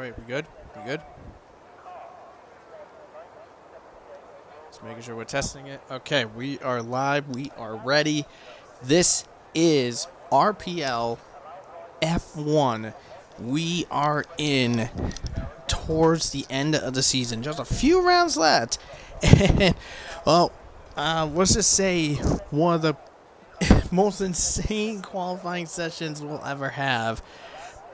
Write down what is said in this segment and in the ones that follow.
Alright, we good? We good? Just making sure we're testing it. Okay, we are live. We are ready. This is RPL F1. We are in towards the end of the season. Just a few rounds left. And, well, let's just say one of the most insane qualifying sessions we'll ever have.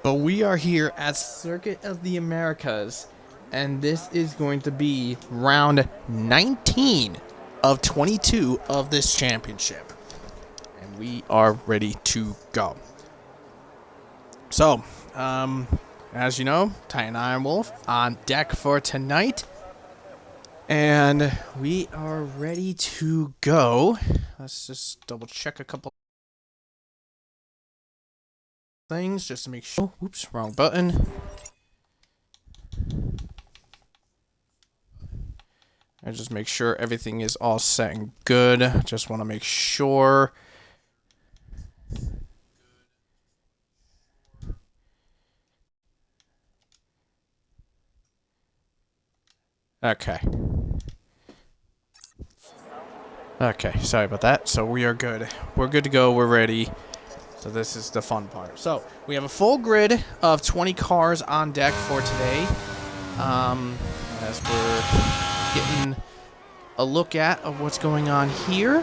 But we are here at Circuit of the Americas, and this is going to be round 19 of 22 of this championship. And we are ready to go. So, as you know, Ty and Ironwolf on deck for tonight. And we are ready to go. Let's just double check a couple things just to make sure. Oops, wrong button. I just make sure everything is all set and good. Just want to make sure. Okay. Okay, sorry about that. So we are good. We're good to go. We're ready. So this is the fun part. So we have a full grid of 20 cars on deck for today. As we're getting a look at of what's going on here.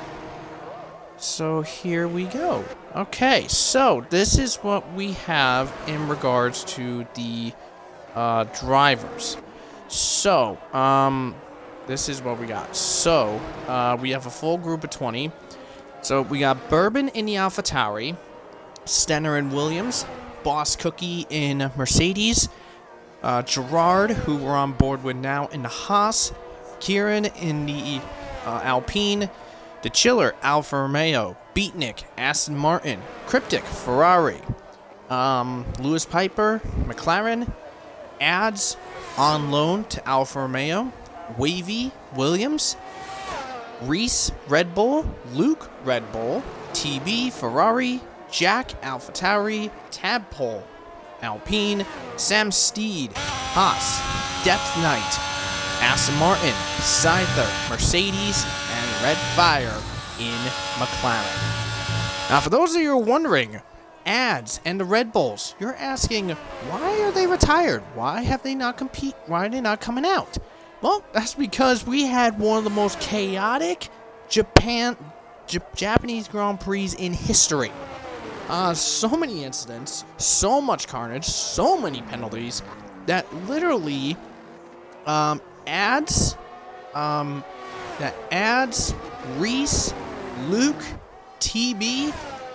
So here we go. Okay, so this is what we have in regards to the drivers. So, this is what we got. So, we have a full group of 20. So we got Bourbon in the AlphaTauri, Stenner in Williams, Boss Cookie in Mercedes, Gerard, who we're on board with now, in the Haas, Kieran in the Alpine, the Chiller, Alfa Romeo, Beatnik, Aston Martin, Cryptic, Ferrari, Lewis Piper, McLaren, Ads on loan to Alfa Romeo, Wavy, Williams, Reese, Red Bull, Luke, Red Bull, TB, Ferrari, Jack, AlphaTauri, Tadpole, Alpine, Sam Steed, Haas, Depth Knight, Aston Martin, Scyther, Mercedes, and Red Fire in McLaren. Now, for those of you who are wondering, Ads and the Red Bulls, you're asking, why are they retired? Why have they not compete? Why are they not coming out? Well, that's because we had one of the most chaotic Japanese Grand Prix in history. So many incidents, so much carnage, so many penalties that literally Ads, Reese, Luke, TB,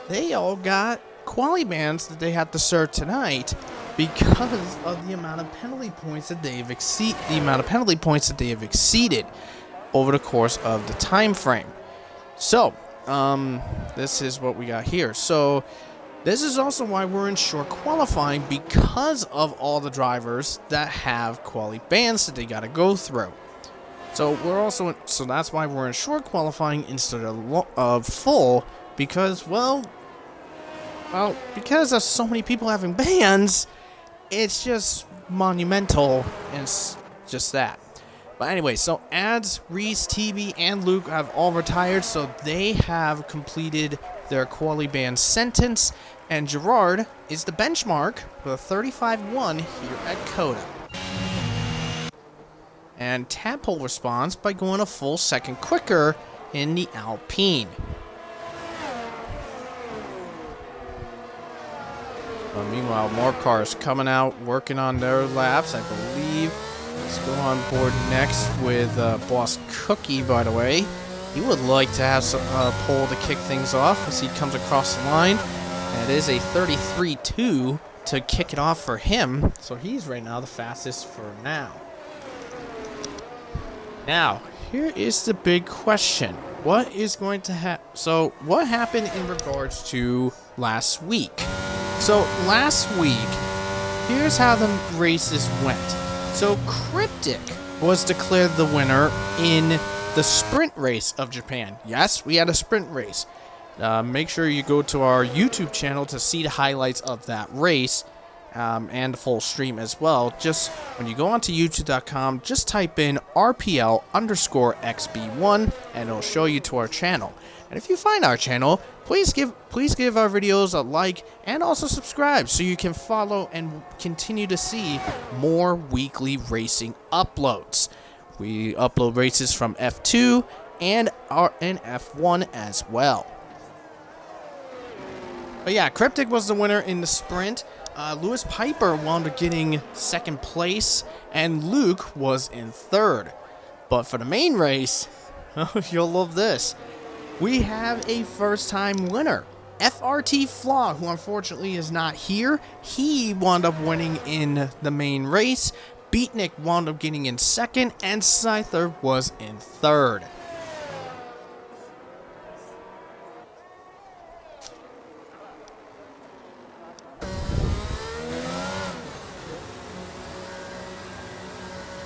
they all got quali bans that they had to serve tonight because of the amount of penalty points that they have exceeded over the course of the time frame. So, this is what we got here. So, this is also why we're in short qualifying, because of all the drivers that have quali bans that they got to go through. So that's why we're in short qualifying instead of full, because because of so many people having bans, it's just monumental, and it's just that. But anyway, so Ads, Reese, TB, and Luke have all retired, so they have completed their quali ban sentence, and Gerard is the benchmark with a 35-1 here at COTA. And Tadpole responds by going a full second quicker in the Alpine. Meanwhile, more cars coming out, working on their laps, I believe. Let's go on board next with Boss Cookie, by the way. He would like to have some pole to kick things off as he comes across the line. And it is a 33-2 to kick it off for him. So he's right now the fastest for now. Now, here is the big question. What is going to happen? So, what happened in regards to last week? So, last week, here's how the races went. So, Cryptic was declared the winner in the sprint race of Japan. Yes, we had a sprint race. Make sure you go to our YouTube channel to see the highlights of that race, and the full stream as well. Just when you go onto youtube.com, just type in RPL_XB1 and it'll show you to our channel. And if you find our channel, please give our videos a like and also subscribe so you can follow and continue to see more weekly racing uploads. We upload races from F2 and F1 as well. But yeah, Cryptic was the winner in the sprint. Lewis Piper wound up getting second place, and Luke was in third. But for the main race, you'll love this. We have a first-time winner. FRT Flaw, who unfortunately is not here, he wound up winning in the main race. Beatnik wound up getting in second, and Scyther was in third.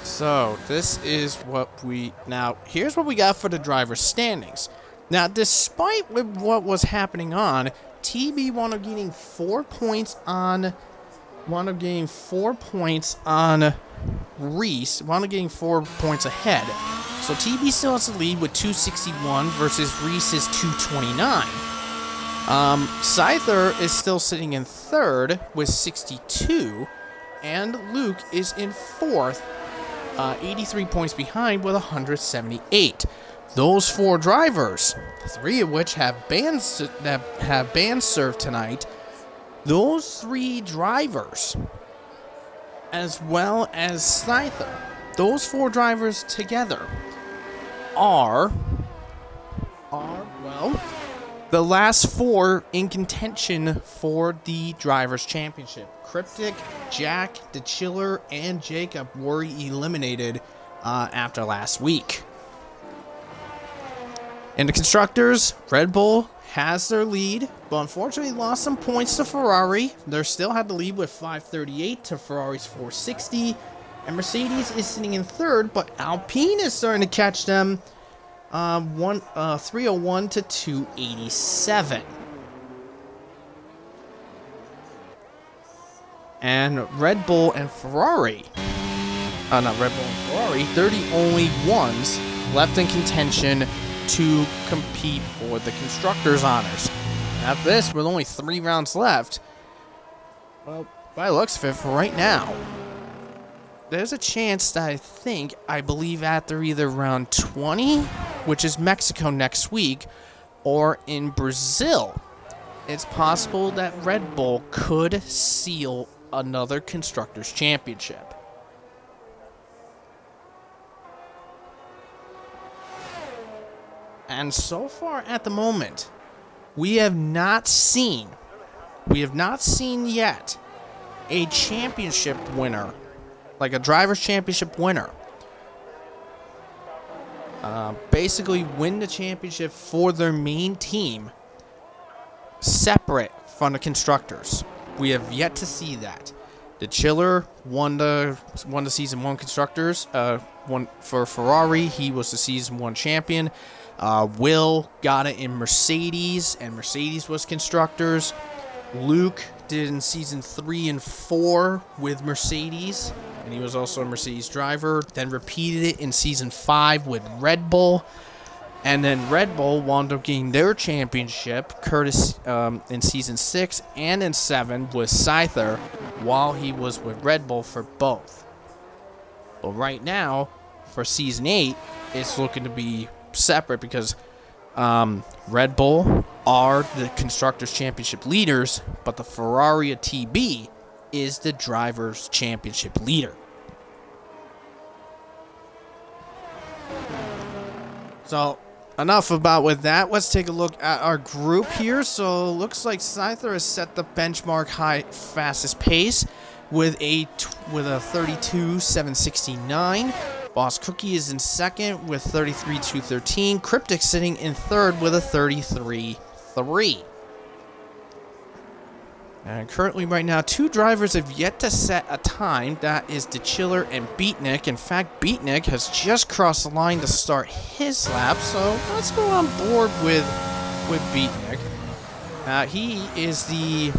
So, this is what here's what we got for the driver's standings. Now, despite what was happening on, TB wound up getting 4 points on Reese, wound up getting 4 points ahead. So, TB still has the lead with 261 versus Reese's 229. Scyther is still sitting in third with 62, and Luke is in fourth, 83 points behind with 178. Those 4 drivers, 3 of which have bans served tonight, those 3 drivers, as well as Scyther, those 4 drivers together are the last 4 in contention for the Drivers' Championship. Cryptic, Jack, The Chiller, and Jacob were eliminated after last week. In the Constructors, Red Bull has their lead, but unfortunately lost some points to Ferrari. They still had the lead with 538 to Ferrari's 460. And Mercedes is sitting in third, but Alpine is starting to catch them 301 to 287. And Red Bull and Ferrari, they're the only ones left in contention to compete for the Constructors' honors. After this, with only 3 rounds left, well, by the looks of it, for right now, there's a chance that I believe after either round 20, which is Mexico next week, or in Brazil, it's possible that Red Bull could seal another Constructors' Championship. And so far at the moment, we have not seen yet a championship winner, like a Drivers' Championship winner, basically win the championship for their main team separate from the Constructors. We have yet to see that. The Chiller won the Season 1 Constructors. One for Ferrari, he was the Season 1 champion. Will got it in Mercedes, and Mercedes was Constructors. Luke did in Season 3 and 4 with Mercedes, and he was also a Mercedes driver. Then repeated it in Season 5 with Red Bull. And then Red Bull wound up getting their championship, Curtis, in Season 6 and in 7 with Scyther, while he was with Red Bull for both. But right now, for Season 8, it's looking to be separate because Red Bull are the Constructors' Championship leaders, but the Ferrari TB is the Drivers' Championship leader. So, enough about with that. Let's take a look at our group here. So, looks like Scyther has set the benchmark high fastest pace with a 32.769. Boss Cookie is in second with 33.213. Cryptic sitting in third with a 33.3. And currently right now, 2 drivers have yet to set a time. That is The Chiller and Beatnik. In fact, Beatnik has just crossed the line to start his lap. So let's go on board with Beatnik. He is the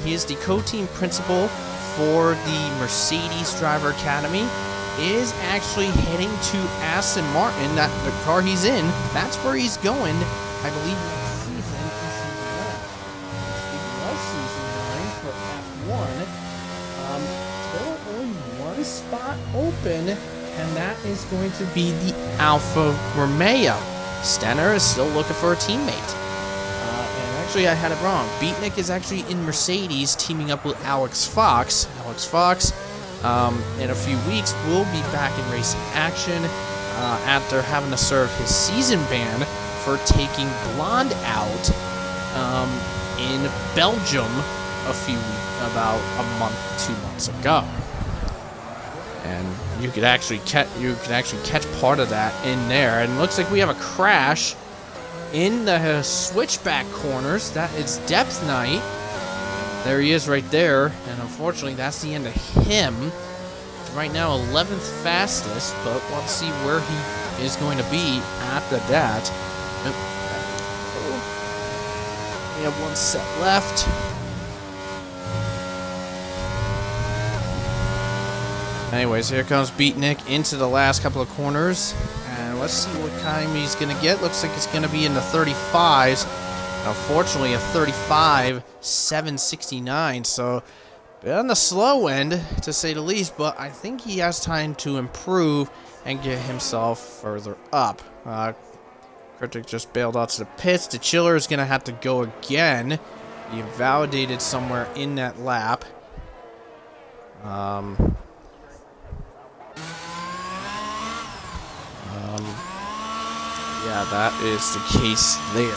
he is the co-team principal for the Mercedes Driver Academy, is actually heading to Aston Martin. That the car he's in, that's where he's going. I believe next season is season 9 for F1. Still only one spot open, and that is going to be the Alfa Romeo. Stenner is still looking for a teammate. And actually, I had it wrong. Beatnik is actually in Mercedes, teaming up with Alex Fox. Alex Fox, in a few weeks, will be back in racing action after having to serve his season ban for taking Blonde out in Belgium about a month, 2 months ago. And you could actually catch part of that in there. And it looks like we have a crash in the switchback corners. That is Depth Knight. There he is right there. And unfortunately, that's the end of him. Right now, 11th fastest, but let's see where he is going to be after that. We have one set left. Anyways, here comes Beatnik into the last couple of corners. And let's see what time he's going to get. Looks like it's going to be in the 35s. Unfortunately, a 35.769. So, a bit on the slow end, to say the least. But I think he has time to improve and get himself further up. Cryptic just bailed out to the pits. The chiller is going to have to go again. He validated somewhere in that lap. Yeah, that is the case there.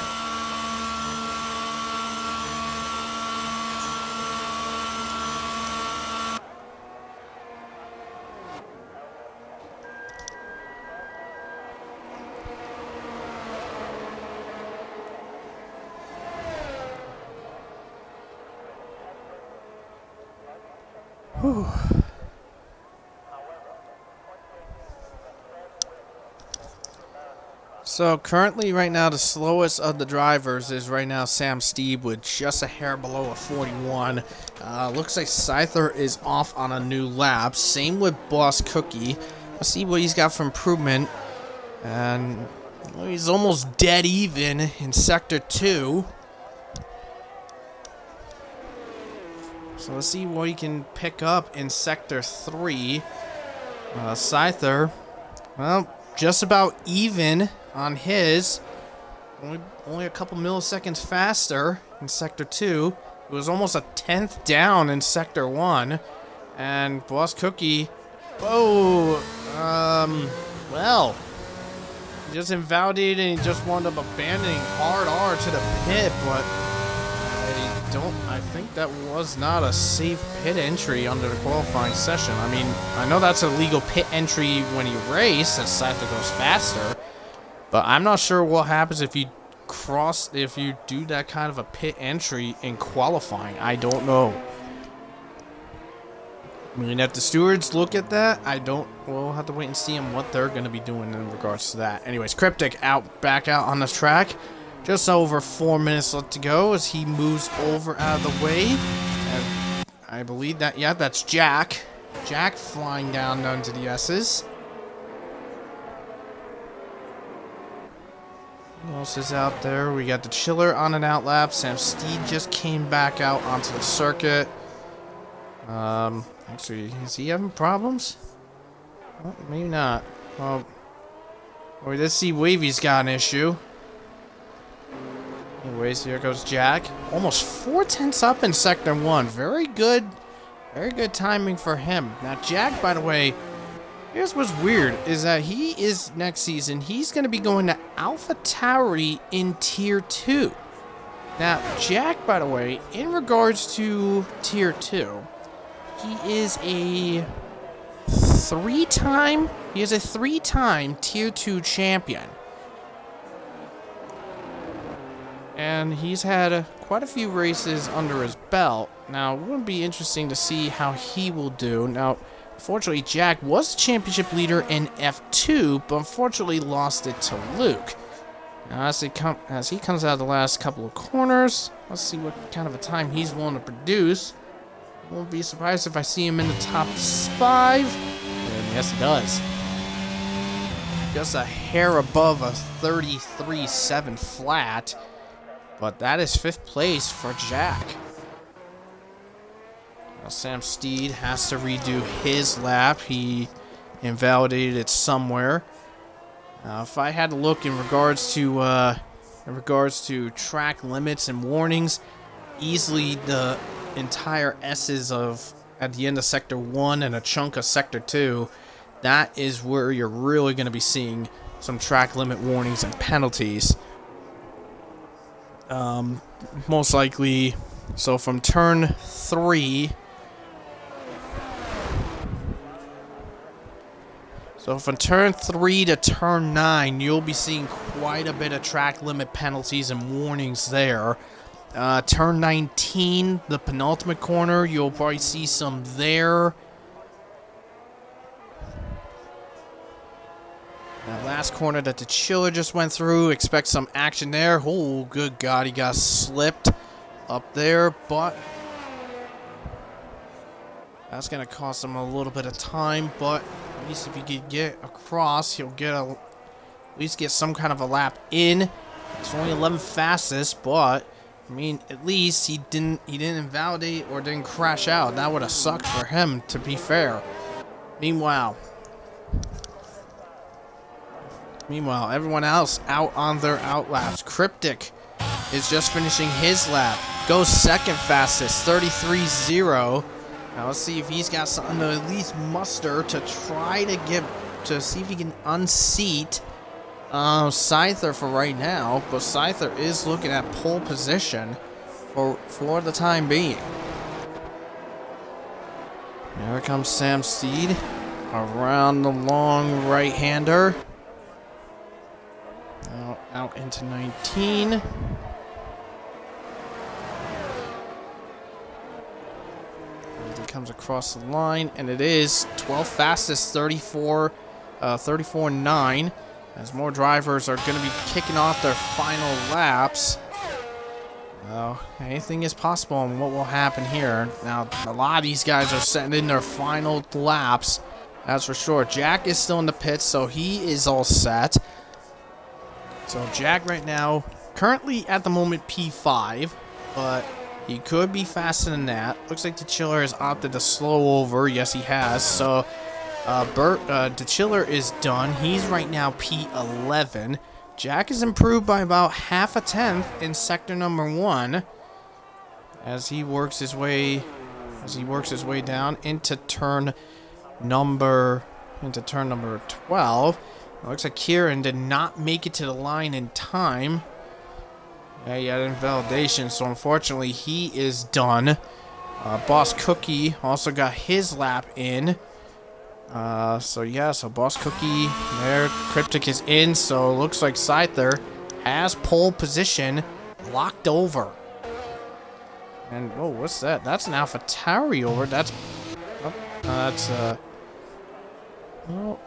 Whew. So currently right now the slowest of the drivers is right now Sam Steeb with just a hair below a 41. Looks like Scyther is off on a new lap. Same with Boss Cookie. Let's see what he's got for improvement. And well, he's almost dead even in Sector 2. So let's see what he can pick up in Sector 3. Scyther, well, just about even on his. Only a couple milliseconds faster in Sector 2. It was almost a 10th down in Sector 1. And Boss Cookie, whoa, well, he just invalidated and he just wound up abandoning hard R to the pit, but I think that was not a safe pit entry under the qualifying session. I mean, I know that's a legal pit entry when you race, as Scyther goes faster, but I'm not sure what happens if you do that kind of a pit entry in qualifying. I don't know. I mean, if the stewards look at that, we'll have to wait and see what they're going to be doing in regards to that. Anyways, Cryptic back out on the track. Just over 4 minutes left to go as he moves over out of the way. And I believe that, yeah, that's Jack. Jack flying down to the S's. Who else is out there? We got the Chiller on an outlap. Sam Steed just came back out onto the circuit. Actually, is he having problems? Well, maybe not. Well, let's see. Wavy's got an issue. Anyways, here goes Jack. Almost 4/10 up in Sector 1. Very good timing for him. Now, Jack, by the way, here's what's weird, is that he is, next season, he's going to be going to Alpha Tauri in Tier 2. Now, Jack, by the way, in regards to Tier 2, he is a three-time Tier 2 champion. And he's had quite a few races under his belt. Now, it would be interesting to see how he will do. Now, unfortunately, Jack was the championship leader in F2, but unfortunately lost it to Luke. Now, as he comes out of the last couple of corners, let's see what kind of a time he's willing to produce. Won't be surprised if I see him in the top 5. And yes, he does. Just a hair above a 33.7 flat. But that is 5th place for Jack. Now, Sam Steed has to redo his lap. He invalidated it somewhere. If I had to look in regards to track limits and warnings, easily the entire S's of at the end of Sector 1 and a chunk of Sector 2, that is where you're really going to be seeing some track limit warnings and penalties. Most likely, so from turn 3. So from turn 3 to turn 9, you'll be seeing quite a bit of track limit penalties and warnings there. Turn 19, the penultimate corner, you'll probably see some there. That last corner that the Chiller just went through, expect some action there. Oh, good God, he got slipped up there, but that's going to cost him a little bit of time, but at least if he could get across, he'll get at least get some kind of a lap in. It's only 11th fastest, but I mean, at least he didn't invalidate or didn't crash out. That would have sucked for him, to be fair. Meanwhile, everyone else out on their outlaps. Cryptic is just finishing his lap. Goes 2nd fastest, 33.0. Now let's see if he's got something to at least muster to try to see if he can unseat Scyther for right now. But Scyther is looking at pole position for the time being. Here comes Sam Steed around the long right-hander. Now out into 19. Comes across the line, and it is 12th fastest, 34.9, as more drivers are going to be kicking off their final laps. Anything is possible on what will happen here. Now, a lot of these guys are setting in their final laps, that's for sure. Jack is still in the pits, so he is all set. So Jack right now, currently at the moment P5, but he could be faster than that. Looks like the Chiller has opted to slow over. Yes, he has. So, the Chiller is done. He's right now P11. Jack is improved by about half a tenth in sector number 1, as he works his way down into turn number 12. It looks like Kieran did not make it to the line in time. Yeah, he had invalidation, so unfortunately he is done. Boss Cookie also got his lap in. So Boss Cookie there. Cryptic is in, so it looks like Scyther has pole position locked over. And, oh, what's that? That's an AlphaTauri over.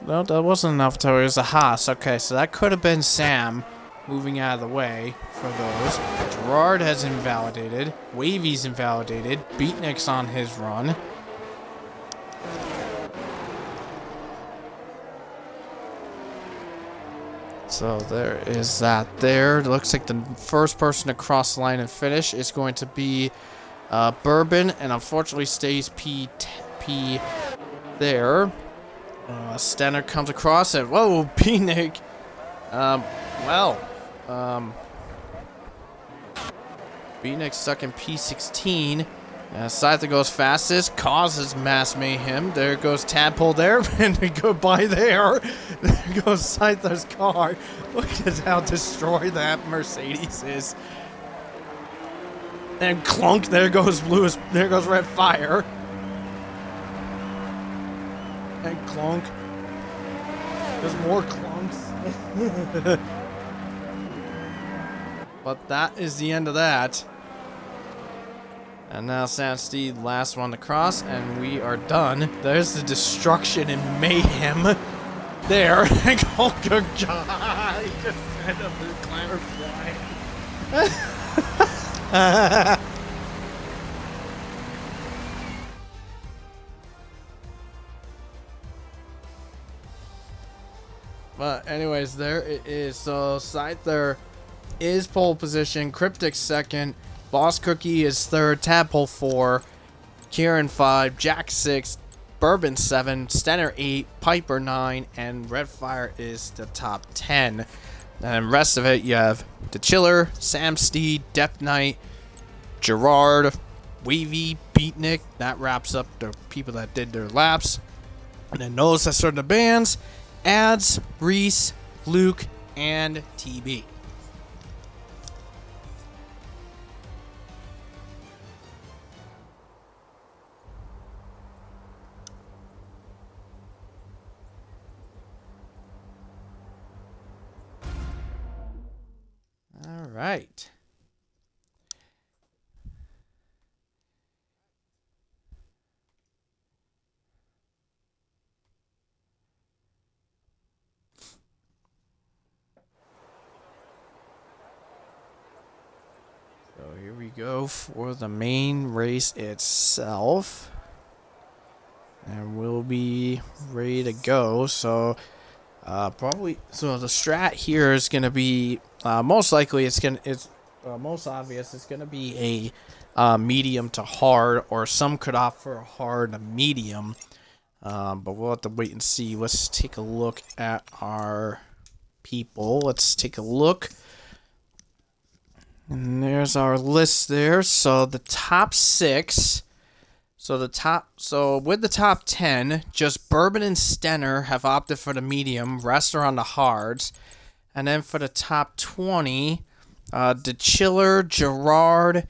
No, that wasn't an AlphaTauri. It was a Haas. Okay, so that could have been Sam moving out of the way for those. Gerard has invalidated. Wavy's invalidated. Beatnik's on his run. So there is that there. It looks like the first person to cross the line and finish is going to be Bourbon, and unfortunately stays P there. Stenner comes across and whoa, Beatnik. Beatnik's stuck in P16. Scyther goes fastest, causes mass mayhem. There goes Tadpole there, and goodbye there. There goes Scyther's car. Look at how destroyed that Mercedes is. And clunk, there goes Lewis, there goes Red Fire. And clunk. There's more clunks. But that is the end of that. And now Sam Steed, last one to cross, and we are done. There's the destruction and mayhem there. Oh, good God. just set up the climber flying. But anyways, there it is. So Scyther is pole position, Cryptic second, Boss Cookie is third, Tadpole 4, Kieran 5, Jack 6, Bourbon 7, Stenner 8, Piper 9, and Redfire is the top 10. And the rest of it, you have The Chiller, Sam Steed, Depth Knight, Gerard, Wavy, Beatnik. That wraps up the people that did their laps. And then those that started the bands, Ads, Reese, Luke, and TB. All right. So here we go for the main race itself. And we'll be ready to go. So probably, so the strat here is going to be most likely most obvious it's going to be a medium to hard, or some could opt for a hard and a medium, but we'll have to wait and see. Let's take a look at our people. Let's take a look, and there's our list there. So the top 6. So with the top 10, just Bourbon and Stenner have opted for the medium. Rest are on the hards. And then for the top 20, The Chiller, Gerard,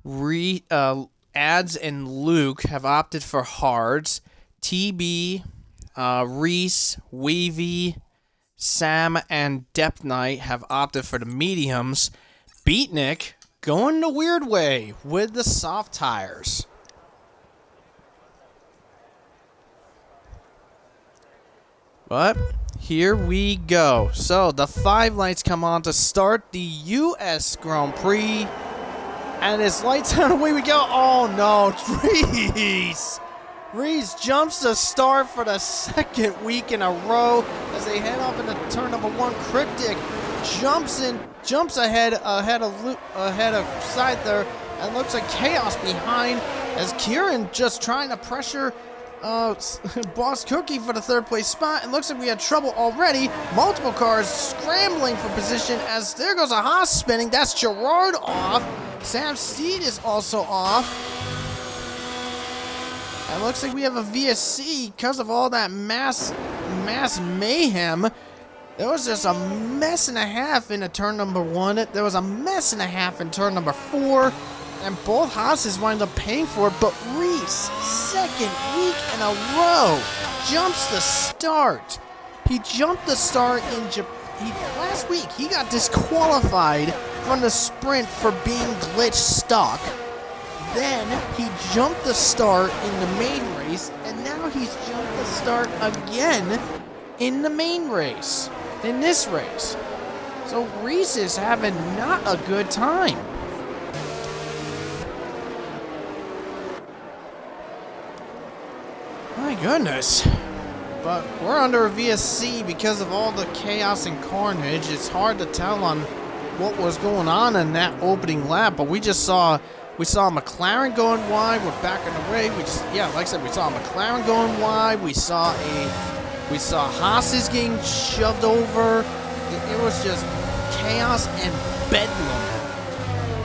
Ads, and Luke have opted for hards. TB, Reese, Wavy, Sam, and Depth Knight have opted for the mediums. Beatnik going the weird way with the soft tires. But here we go. So the 5 lights come on to start the U.S. Grand Prix. And it's lights out, away we go. Oh no, Reese jumps the start for the second week in a row as they head off into turn number 1. Cryptic jumps ahead of Scyther, and looks like chaos behind as Kieran just trying to pressure Boss Cookie for the 3rd place spot, and looks like we had trouble already. Multiple cars scrambling for position as there goes a Haas spinning. That's Gerard off. Sam Steed is also off. And looks like we have a VSC because of all that mass mayhem. There was just a mess and a half in turn number 1. There was a mess and a half in turn number 4. And both Haas's wind up paying for it, but Reese, 2nd week in a row, jumps the start. He jumped the start in last week. He got disqualified from the sprint for being glitch stuck. Then he jumped the start in the main race, and now he's jumped the start again in the main race, in this race. So Reese is having not a good time. My goodness. But we're under a VSC because of all the chaos and carnage. It's hard to tell on what was going on in that opening lap, but we saw McLaren going wide. We're back in the way. Like I said, we saw McLaren going wide. We saw Haas's getting shoved over. It was just chaos and bedlam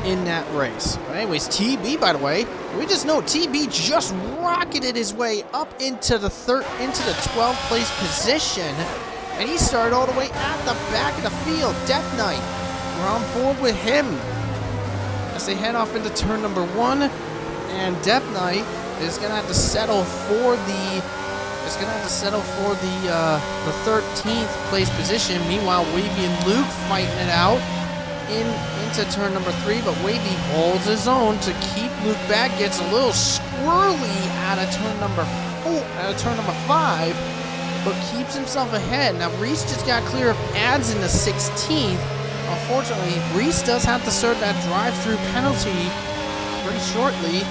in that race. But anyways, TB, by the way, we just know TB just rocketed his way up into the 12th place position, and he started all the way at the back of the field. Death Knight, we're on board with him as they head off into turn number 1, and Death Knight is gonna have to settle for the 13th place position. Meanwhile, Wavy and Luke fighting it out into turn number 3, but Wavy holds his own to keep Luke back. Gets a little squirrely out of turn number 5, but keeps himself ahead. Now, Reese just got clear of ads in the 16th. Unfortunately, Reese does have to serve that drive-through penalty pretty shortly.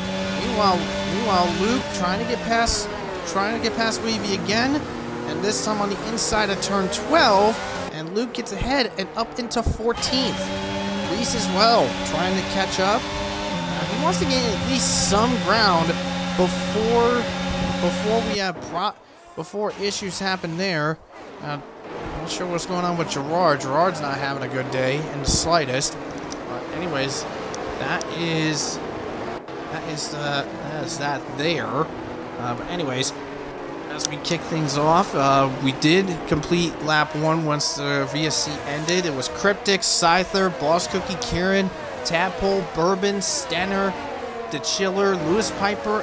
Meanwhile, Luke trying to get past Wavy again, and this time on the inside of turn 12, and Luke gets ahead and up into 14th. Reese as well, trying to catch up. He wants to gain at least some ground before issues happen there. I'm not sure what's going on with Gerard. Gerard's not having a good day in the slightest. But anyways, that is that there. But anyways, as we kick things off, we did complete lap 1 once the VSC ended. It was Cryptic, Scyther, Boss Cookie, Kieran, Tadpole, Bourbon, Stenner, The Chiller, Lewis Piper,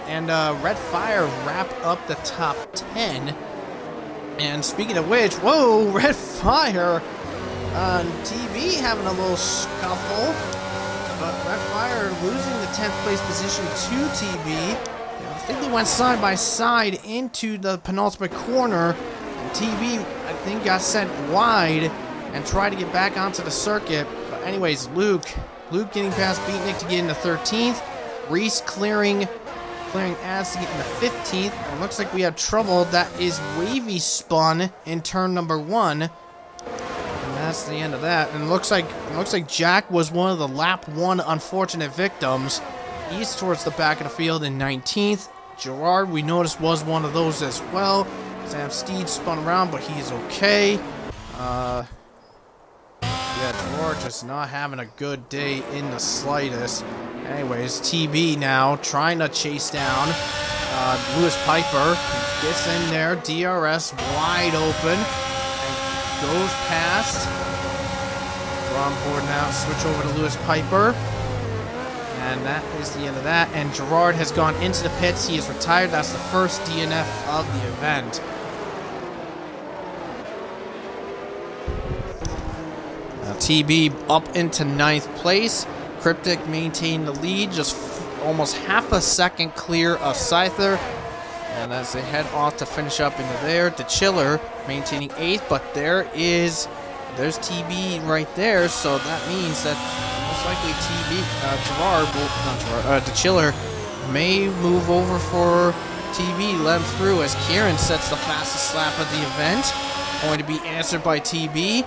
and Red Fire wrap up the top 10. And speaking of which, whoa, Red Fire on TV having a little scuffle. But Red Fire losing the 10th place position to TV. I think they went side by side into the penultimate corner. And TV, I think, got sent wide and tried to get back onto the circuit. But anyways, Luke getting past Beatnik to get into 13th. Reese clearing ads to get into 15th. It looks like we have trouble. That is Wavy spun in turn number 1. And that's the end of that. And it looks like Jack was one of the lap 1 unfortunate victims. He's towards the back of the field in 19th. Gerard, we noticed, was one of those as well. Sam Steed spun around, but he's okay. Yeah, Gerard just not having a good day in the slightest. Anyways, TB now trying to chase down Lewis Piper. Gets in there. DRS wide open. And goes past. We're on board now. Switch over to Lewis Piper. And that is the end of that. And Gerard has gone into the pits. He is retired. That's the first DNF of the event. TB up into 9th place. Cryptic maintained the lead, just almost half a second clear of Scyther. And as they head off to finish up into there, The Chiller maintaining 8th, but there's TB right there, so that means that most likely The Chiller may move over for TB, let him through as Kieran sets the fastest lap of the event, going to be answered by TB.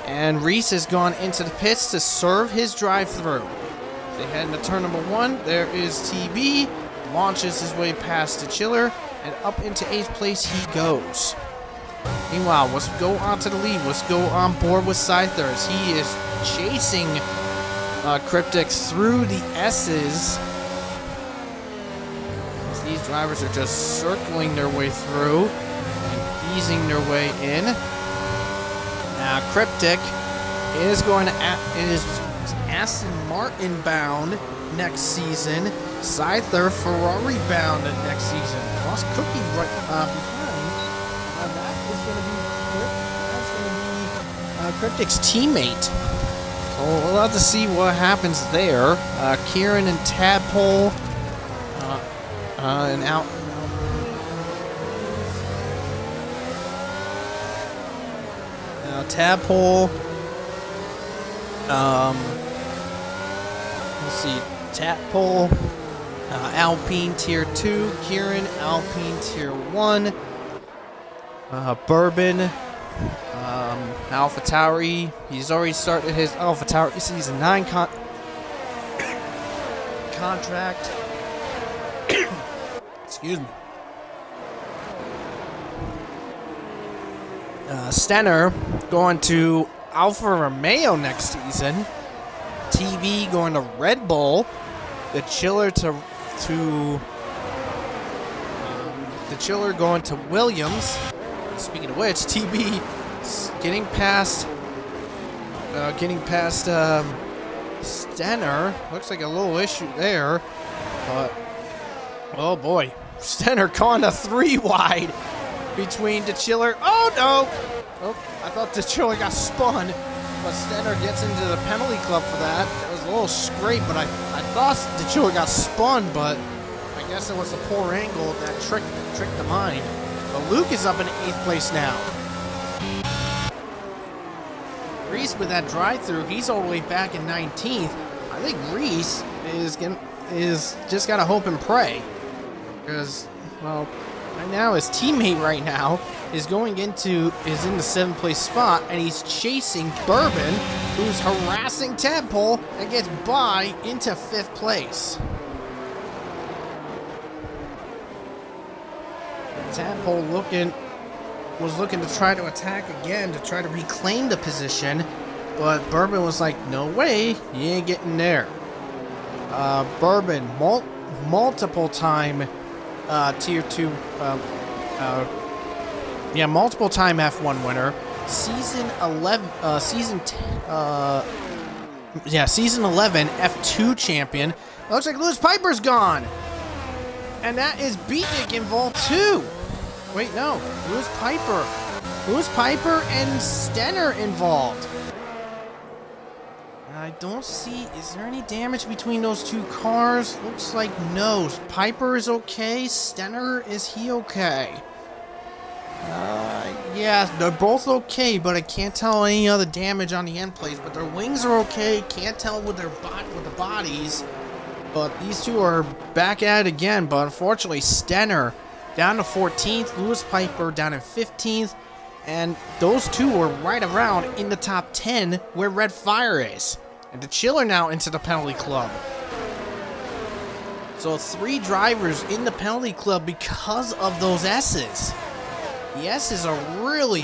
And Reese has gone into the pits to serve his drive-through. They head into turn number 1. There is TB. Launches his way past the Chiller. And up into 8th place he goes. Meanwhile, let's go on to the lead. Let's go on board with Scyther as he is chasing Cryptic through the S's. As these drivers are just circling their way through and easing their way in. Now, Cryptic is going to is Aston Martin bound next season. Scyther Ferrari bound next season. Boss Cookie right behind. That is going to be Cryptic's teammate. So we'll have to see what happens there. Kieran and Tadpole and out. Tadpole. Let's see. Tadpole. Alpine Tier 2. Kieran, Alpine Tier 1. Bourbon. AlphaTauri. He's already started his AlphaTauri Season 9 contract. Excuse me. Stenner going to Alfa Romeo next season. TV going to Red Bull. The Chiller the Chiller going to Williams. Speaking of which, TB getting past Stenner. Looks like a little issue there, but oh boy, Stenner gone to 3 wide. Between the Chiller. Oh no! Oh, I thought the Chiller got spun, but Stenner gets into the penalty club for that. It was a little scrape, but I thought the Chiller got spun, but I guess it was a poor angle that tricked the mind. But Luke is up in 8th place now. Reese with that drive-through, he's all the way back in 19th. I think Reese is just gotta hope and pray. Because, well, right now his teammate right now is in the 7th place spot, and he's chasing Bourbon, who's harassing Tadpole and gets by into 5th place. Tadpole was looking to try to attack again to try to reclaim the position, but Bourbon was like, no way, you ain't getting there. Bourbon, multiple time tier 2, multiple time F1 winner, season 11 F2 champion. Looks like Lewis Piper's gone, and that is Beatnik involved too. Wait, no, Lewis Piper and Stenner involved. I don't see, is there any damage between those two cars? Looks like no. Piper is okay. Stenner, is he okay? Yeah, they're both okay, but I can't tell any other damage on the end plates. But their wings are okay. Can't tell with the bodies. But these two are back at it again. But unfortunately, Stenner down to 14th. Lewis Piper down in 15th. And those two were right around in the top 10 where Red Fire is. And the Chiller now into the penalty club. So 3 drivers in the penalty club because of those S's. The S's are really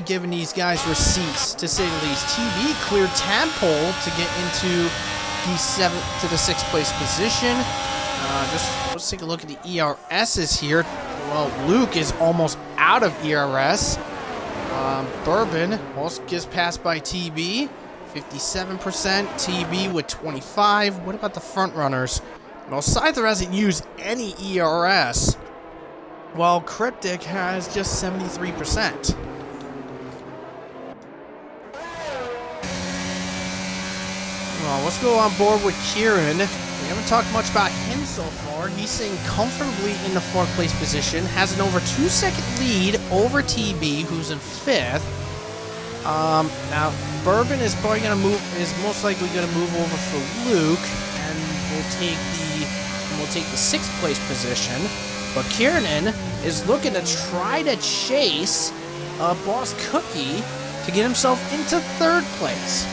giving these guys receipts, to say the least. TB cleared Tadpole to get into the 6th place position. Let's take a look at the ERSs here. Well, Luke is almost out of ERS. Bourbon also gets passed by TB, 57%. TB with 25. What about the front runners? Well, Scyther hasn't used any ERS, while Cryptic has just 73%. Well, let's go on board with Kieran. We haven't talked much about him so far. He's sitting comfortably in the 4th place position, has an over 2-second lead over TB, who's in 5th. Now Bourbon is probably most likely gonna move over for Luke, and we'll take the 6th place position. But Kieran is looking to try to chase Boss Cookie to get himself into 3rd place.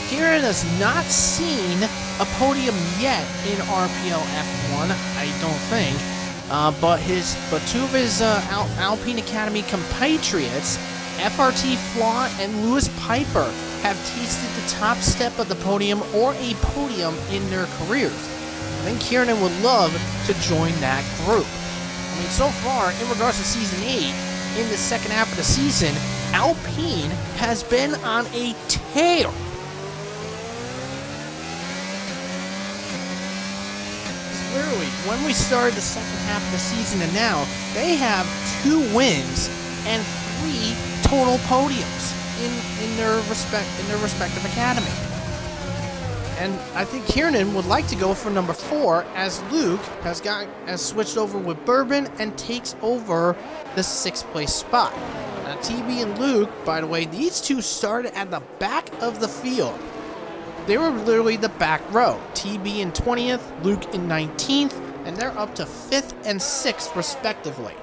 Kieran has not seen a podium yet in RPL F1, I don't think. But 2 of his Alpine Academy compatriots, FRT Flaw and Lewis Piper, have tasted the top step of the podium or a podium in their careers. I think Kieran would love to join that group. I mean, so far, in regards to Season 8, in the second half of the season, Alpine has been on a tear. Literally, when we started the second half of the season and now, they have 2 wins and 3 total podiums in their respective academy. And I think Kieran would like to go for number 4, as Luke has switched over with Bourbon and takes over the 6th place spot. Now TB and Luke, by the way, these two started at the back of the field. They were literally the back row. TB in 20th, Luke in 19th, and they're up to 5th and 6th respectively.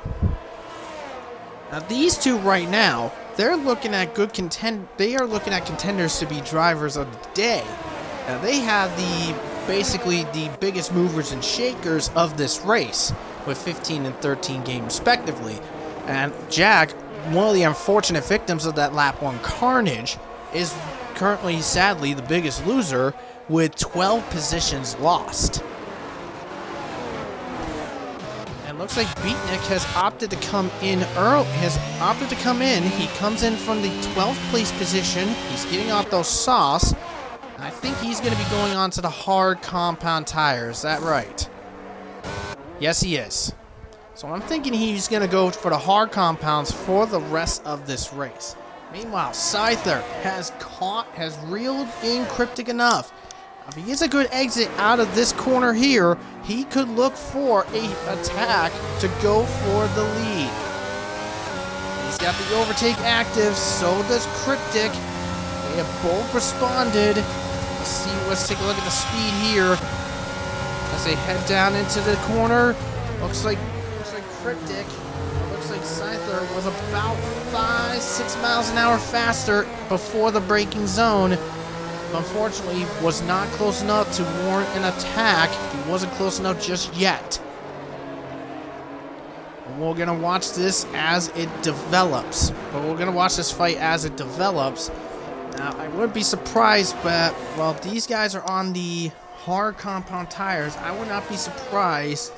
Now these two right now, they're looking at contenders to be drivers of the day. Now they have basically the biggest movers and shakers of this race, with 15 and 13 games respectively. And Jack, one of the unfortunate victims of that lap 1 carnage, is currently, sadly, the biggest loser with 12 positions lost. And looks like Beatnik has opted to come in He comes in from the 12th place position. He's getting off those sauce. I think he's going to be going on to the hard compound tire. Is that right? Yes, he is. So I'm thinking he's going to go for the hard compounds for the rest of this race. Meanwhile, Scyther has reeled in Cryptic enough. If he gets a good exit out of this corner here, he could look for a attack to go for the lead. He's got the overtake active, so does Cryptic. They have both responded. Let's take a look at the speed here as they head down into the corner. Looks like Cryptic. Looks like Scyther was about 5-6 miles an hour faster before the braking zone. Unfortunately, was not close enough to warrant an attack. He wasn't close enough just yet. And we're gonna watch this as it develops. But we're gonna watch this fight as it develops. Now, I wouldn't be surprised, but well, these guys are on the hard compound tires. I would not be surprised.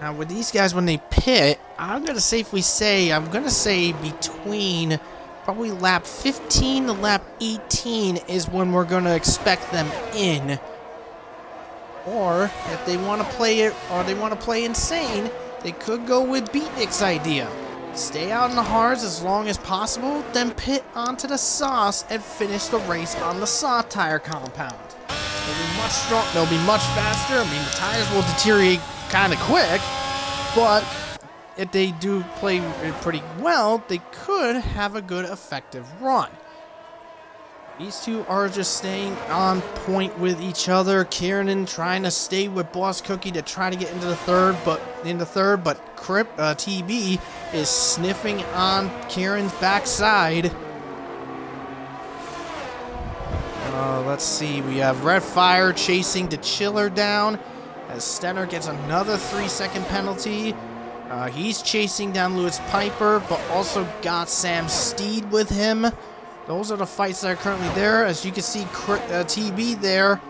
Now, with these guys, when they pit, I'm gonna safely say, between probably lap 15 to lap 18 is when we're going to expect them in. Or, if they want to play it, or they want to play insane, they could go with Beatnik's idea. Stay out in the hards as long as possible, then pit onto the sauce and finish the race on the soft tire compound. They'll be much faster. I mean, the tires will deteriorate kind of quick, but if they do play pretty well, they could have a good effective run. These two are just staying on point with each other. Kieran trying to stay with Boss Cookie to try to get into the third, but TB is sniffing on Kieran's backside. Let's see, we have Red Fire chasing the Chiller down as Stenner gets another 3-second penalty. He's chasing down Lewis Piper, but also got Sam Steed with him. Those are the fights that are currently there. As you can see, TB there,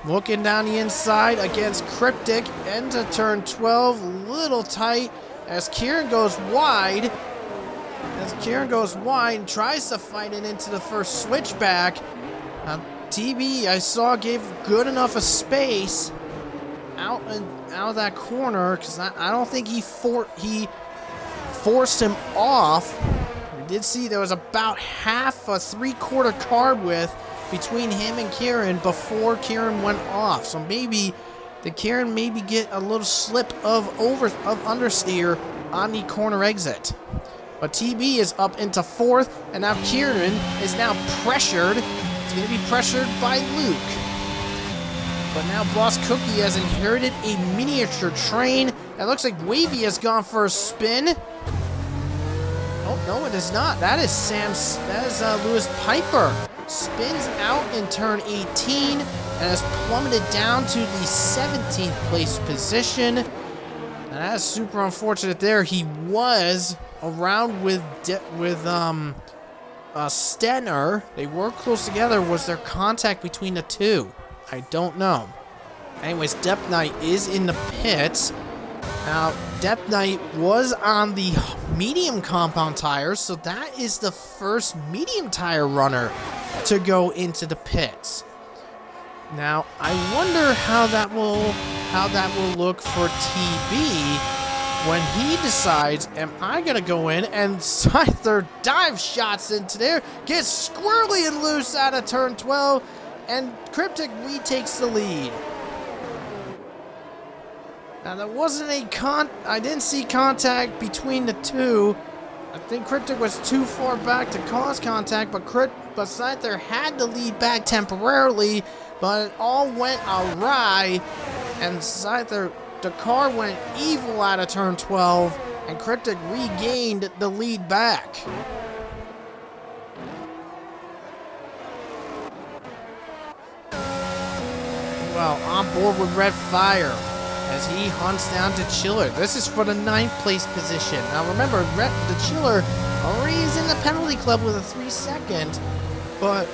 looking down the inside against Cryptic. Into turn 12, little tight as Kieran goes wide. And tries to fight it into the first switchback. TB, I saw, gave good enough a space out of that corner, because I don't think he forced him off. We did see there was about half a 3/4 car width between him and Kieran before Kieran went off. So maybe Kieran get a little slip of understeer on the corner exit. But TB is up into fourth, and now Kieran is now pressured. He's going to be pressured by Luke. But now Boss Cookie has inherited a miniature train. It looks like Wavy has gone for a spin. Oh, no, it is not. That is Lewis Piper. Spins out in turn 18 and has plummeted down to the 17th place position. Now, that's super unfortunate there. He was around with Stenner. They were close together. Was there contact between the two? I don't know. Anyways, Depth Knight is in the pits. Now, Depth Knight was on the medium compound tires, so that is the first medium tire runner to go into the pits. Now, I wonder how that will look for TB when he decides, am I gonna go in? And Scyther dive shots into there, gets squirrely and loose out of turn 12. And Cryptic retakes the lead. Now, there wasn't I didn't see contact between the two. I think Cryptic was too far back to cause contact, but Scyther had the lead back temporarily, but it all went awry, and Scyther, the car went evil out of turn 12, and Cryptic regained the lead back. Well, on board with Red Fire as he hunts down to Chiller. This is for the 9th place position. Now remember, the Chiller already is in the penalty club with a 3-second, but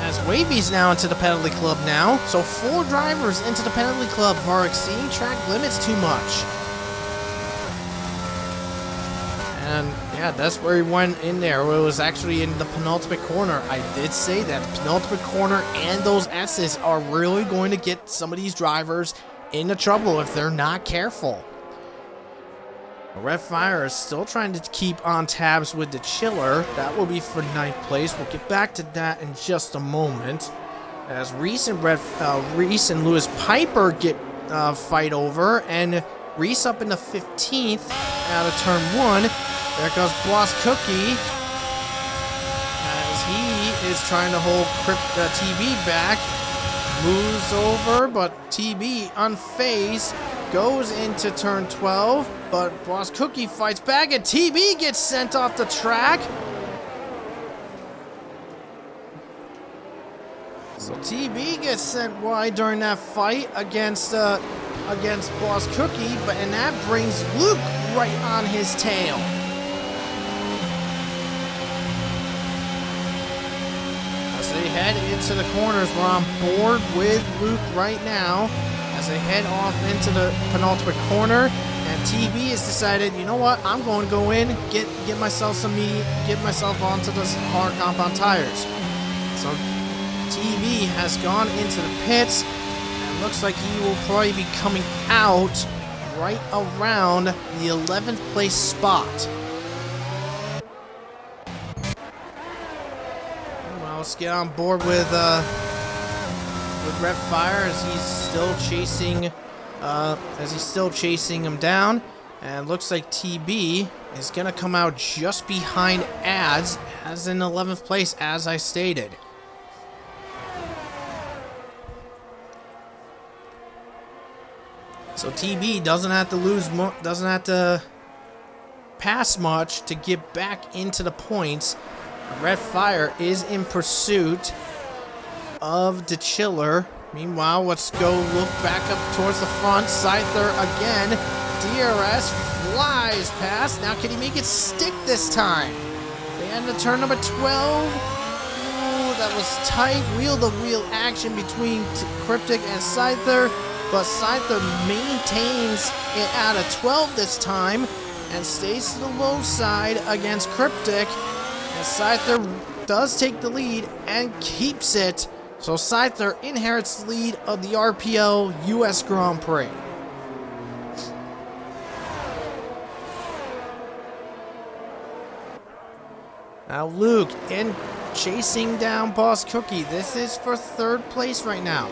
as Wavy's now into the penalty club now, so 4 drivers into the penalty club are exceeding track limits too much. And yeah, that's where he went in there. It was actually in the penultimate corner. I did say that the penultimate corner and those S's are really going to get some of these drivers into trouble if they're not careful. Red Fire is still trying to keep on tabs with the Chiller. That will be for 9th place. We'll get back to that in just a moment. As Reese and Lewis Piper get fight over, and Reese up in the 15th out of turn 1. There goes Boss Cookie as he is trying to hold TB back. Moves over, but TB unfazed goes into turn 12, but Boss Cookie fights back and TB gets sent off the track. So TB gets sent wide during that fight against Boss Cookie, and that brings Luke right on his tail. As they head into the corners, we're on board with Luke right now. As they head off into the penultimate corner, and TB has decided, you know what, I'm going to go in, get myself some meat, get myself onto the hard compound tires. So TB has gone into the pits, and looks like he will probably be coming out right around the 11th place spot. Well, let's get on board with Red Fire as he's still chasing him down, and looks like TB is gonna come out just behind Ads as in 11th place, as I stated. So TB doesn't have to pass much to get back into the points. Red Fire is in pursuit of the Chiller. Meanwhile, let's go look back up towards the front. Scyther again. DRS flies past. Now can he make it stick this time? They end the turn number 12. Ooh, that was tight. Wheel-to-wheel action between Cryptic and Scyther. But Scyther maintains it out of 12 this time and stays to the low side against Cryptic. And Scyther does take the lead and keeps it. So Scyther inherits the lead of the RPL US Grand Prix. Now Luke in chasing down Boss Cookie. This is for 3rd place right now.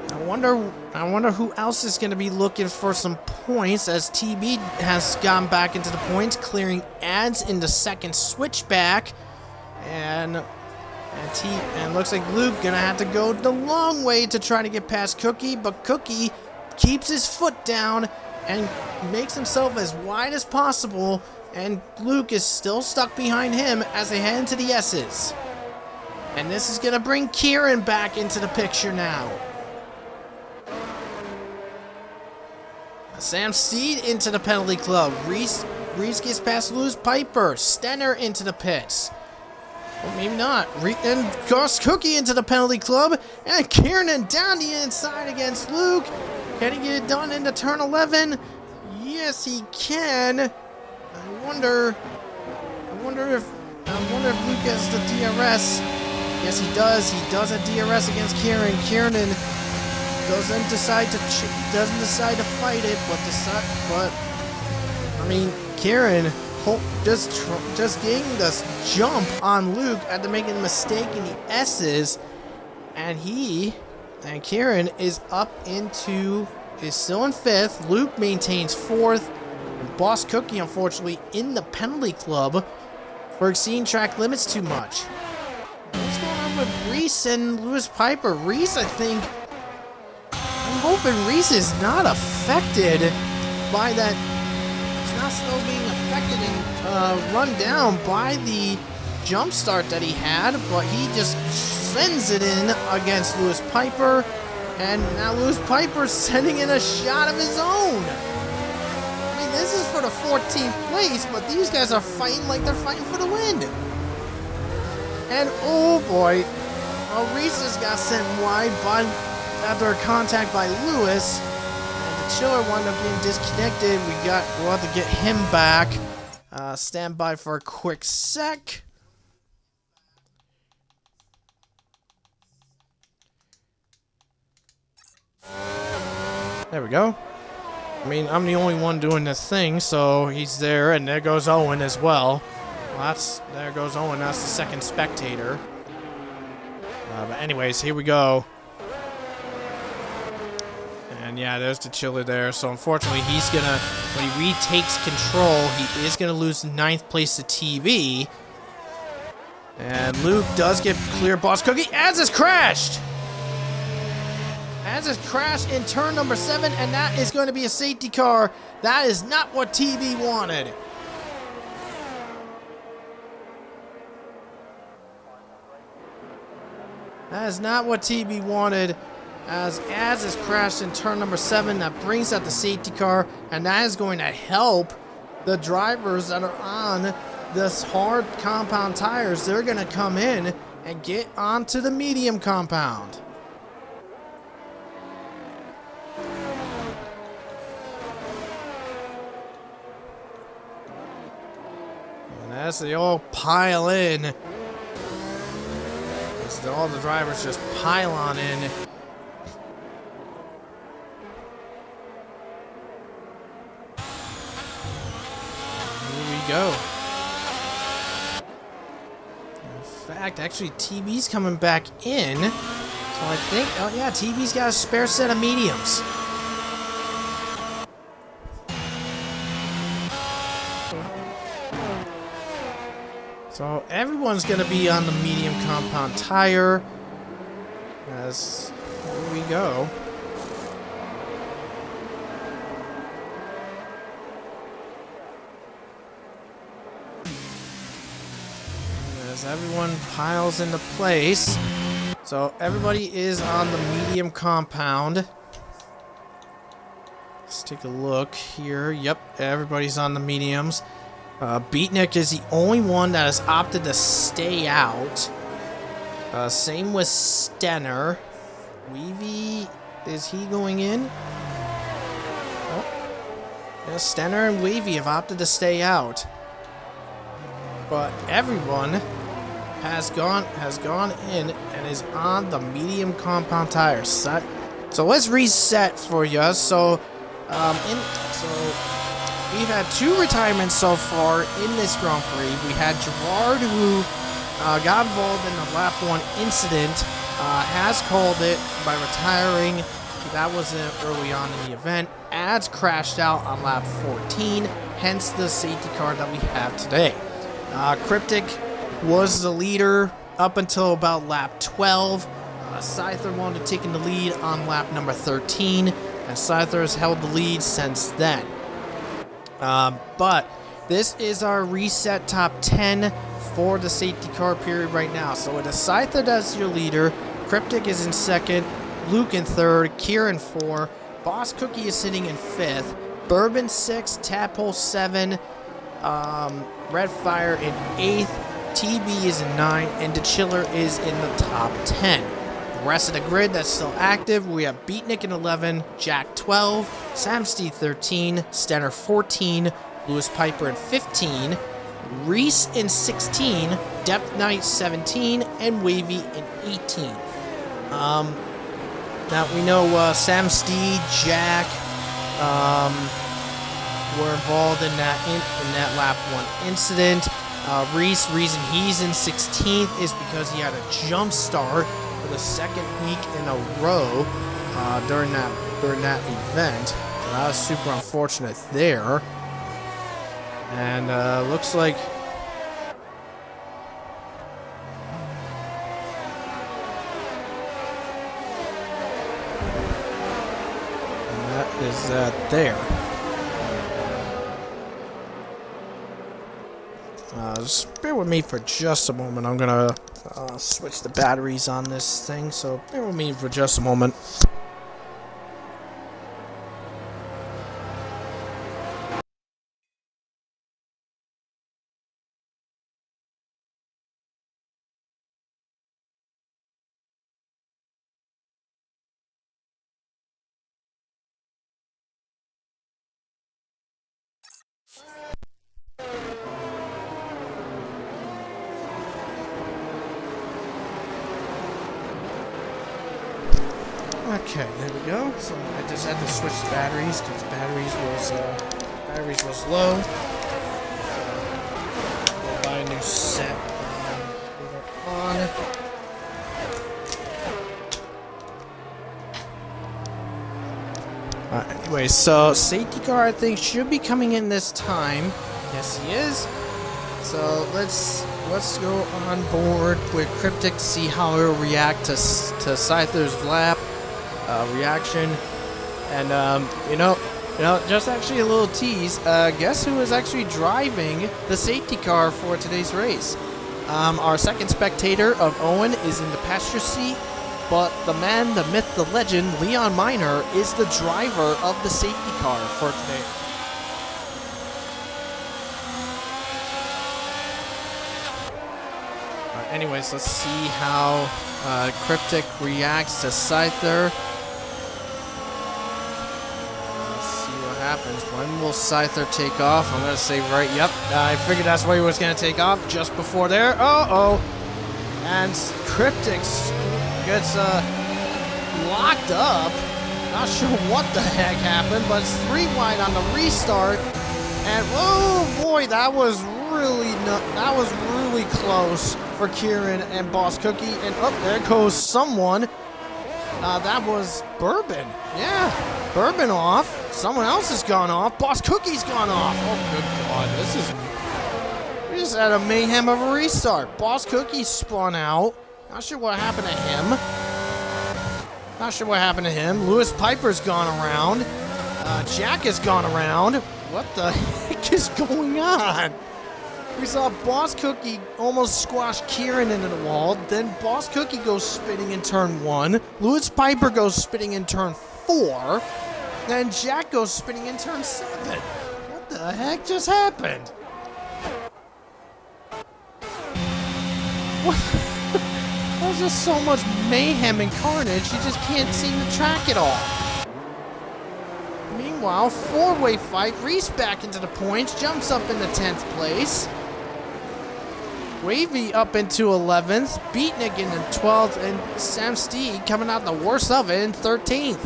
I wonder who else is going to be looking for some points, as TB has gone back into the points, clearing Ads in the 2nd switchback, and looks like Luke gonna have to go the long way to try to get past Cookie, but Cookie keeps his foot down and makes himself as wide as possible, and Luke is still stuck behind him as they head into the S's. And this is gonna bring Kieran back into the picture now. Sam Steed into the penalty club. Reese gets past Lewis Piper. Stenner into the pits. Well, maybe not. And Boss Cookie into the penalty club. And Kieran down the inside against Luke. Can he get it done into turn 11? Yes, he can. I wonder if Luke has the DRS. Yes, he does. He does a DRS against Kieran. Kieran doesn't decide to fight it, but I mean, Kieran just getting this jump on Luke after making a mistake in the S's, and Kieran is still in 5th. Luke maintains 4th. And Boss Cookie, unfortunately, in the penalty club for exceeding track limits too much. What's going on with Reese and Lewis Piper? Reese, I'm hoping Reese is not affected by that. It's not still being affected and run down by the jump start that he had, but he just sends it in against Lewis Piper, and now Lewis Piper's sending in a shot of his own. I mean, this is for the 14th place, but these guys are fighting like they're fighting for the win. And oh boy, Reese just got sent wide after a contact by Lewis, and the Chiller wound up getting disconnected. We'll have to get him back. Stand by for a quick sec. There we go. I mean, I'm the only one doing this thing, so he's there, and there goes Owen as well. There goes Owen. That's the second spectator. But anyways, here we go. And yeah, there's the chiller there. So unfortunately, he's gonna, when he retakes control, he is gonna lose the 9th place to TV. And Luke does get clear. Boss Cookie has crashed. Has crashed in turn number 7, and that is going to be a safety car. That is not what TV wanted. That is not what TB wanted. As is crashed in turn number 7, that brings out the safety car, and that is going to help the drivers that are on this hard compound tires. They're going to come in and get onto the medium compound. And as they all pile in, all the drivers just pile on in. Here we go. In fact, actually, TB's coming back in. So I think, oh yeah, TB's got a spare set of mediums. So everyone's going to be on the medium compound tire. As here we go. As everyone piles into place. So everybody is on the medium compound. Let's take a look here. Yep, everybody's on the mediums. Beatnik is the only one that has opted to stay out. Same with Stenner. Weavy, is he going in? Oh. Yeah, Stenner and Weavy have opted to stay out. But everyone has gone in and is on the medium compound tires. So let's reset for you. So we've had 2 retirements so far in this Grand Prix. We had Gerard, who got involved in the lap 1 incident, has called it by retiring. That was early on in the event. Ads crashed out on lap 14, hence the safety car that we have today. Cryptic was the leader up until about lap 12. Scyther wanted to take in the lead on lap number 13, and Scyther has held the lead since then. But this is our reset top 10 for the safety car period right now. So with a Scyther that's your leader, Cryptic is in 2nd, Luke in 3rd, Kieran 4, Boss Cookie is sitting in 5th, Bourbon 6, Tadpole 7, Redfire in 8th, TB is in 9th, and the Chiller is in the top 10. The rest of the grid that's still active, we have Beatnik in 11, Jack 12, Samsteed 13, Stenner 14, Lewis Piper in 15, Reese in 16, Depth Knight 17, and Wavy in 18. Now we know Samsteed, Jack were involved in that lap 1 incident. Reese, reason he's in 16th is because he had a jump start for the 2nd week in a row during that event. So that was super unfortunate there. And looks like that is that there. Just bear with me for just a moment. I'm gonna switch the batteries on this thing, so bear with me for just a moment. Okay, there we go. So I just had to switch the batteries because batteries was low. We'll buy a new set. On. Anyway, so safety car I think should be coming in this time. Yes, he is. So let's go on board with Cryptic to see how he'll react to Scyther's lap reaction. And just actually a little tease. Guess who is actually driving the safety car for today's race? Our second spectator of Owen is in the passenger seat, but the man, the myth, the legend, Leon Miner is the driver of the safety car for today. Anyways, let's see how Cryptic reacts to Scyther. Let's see what happens. When will Scyther take off? I'm going to say right, yep. I figured that's where he was going to take off, just before there. Uh-oh. And Cryptic gets locked up. Not sure what the heck happened, but it's 3 wide on the restart. And, oh boy, that was really close for Kieran and Boss Cookie. And there goes someone. That was Bourbon. Yeah, Bourbon off. Someone else has gone off. Boss Cookie's gone off. Oh, good God. We just had a mayhem of a restart. Boss Cookie spun out. Not sure what happened to him. Lewis Piper's gone around. Jack has gone around. What the heck is going on? We saw Boss Cookie almost squash Kieran into the wall. Then Boss Cookie goes spinning in turn 1. Lewis Piper goes spinning in turn 4. Then Jack goes spinning in turn 7. What the heck just happened? What? There's just so much mayhem and carnage, you just can't seem to track it all. Meanwhile, 4-way fight. Reese back into the points, jumps up into 10th place. Wavy up into 11th, Beatnik in 12th, and Sam Steed coming out the worst of it in 13th.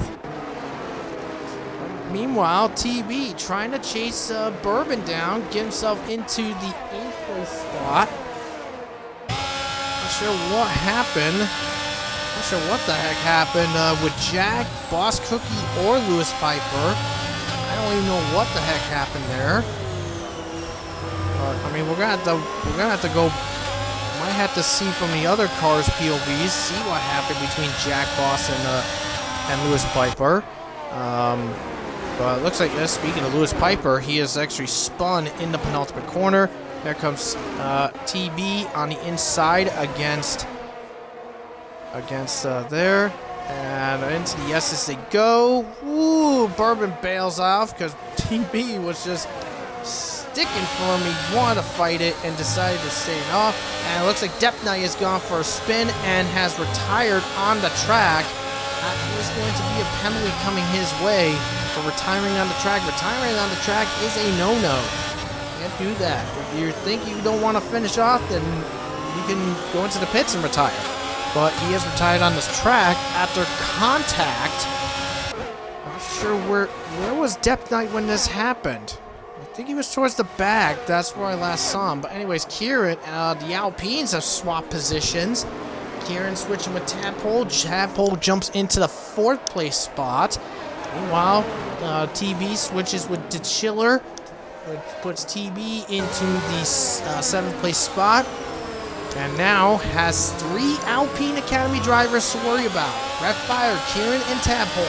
Meanwhile, TB trying to chase Bourbon down, get himself into the 8th place spot. Not sure what happened. Not sure what the heck happened with Jack, Boss Cookie, or Lewis Piper. I don't even know what the heck happened there. I mean, we're gonna have to go. Might have to see from the other cars' POVs, see what happened between Jack, Boss, and Lewis Piper. But it looks like, speaking of Lewis Piper, he has actually spun in the penultimate corner. There comes TB on the inside against there. And into the S's they go. Ooh, Bourbon bails off because TB was just sticking for him. He wanted to fight it and decided to stay off. And it looks like Death Knight has gone for a spin and has retired on the track. That is going to be a penalty coming his way for retiring on the track. Retiring on the track is a no-no. Can't do that. If you think you don't want to finish off, then you can go into the pits and retire. But he has retired on this track after contact. Not sure where was Death Knight when this happened. I think he was towards the back. That's where I last saw him. But anyways, Kieran, the Alpines have swapped positions. Kieran switching with Tadpole. Tadpole jumps into the 4th place spot. Meanwhile, TB switches with DeChiller, which puts TB into the 7th place spot. And now has 3 Alpine Academy drivers to worry about. Red Fire, Kieran, and Tadpole.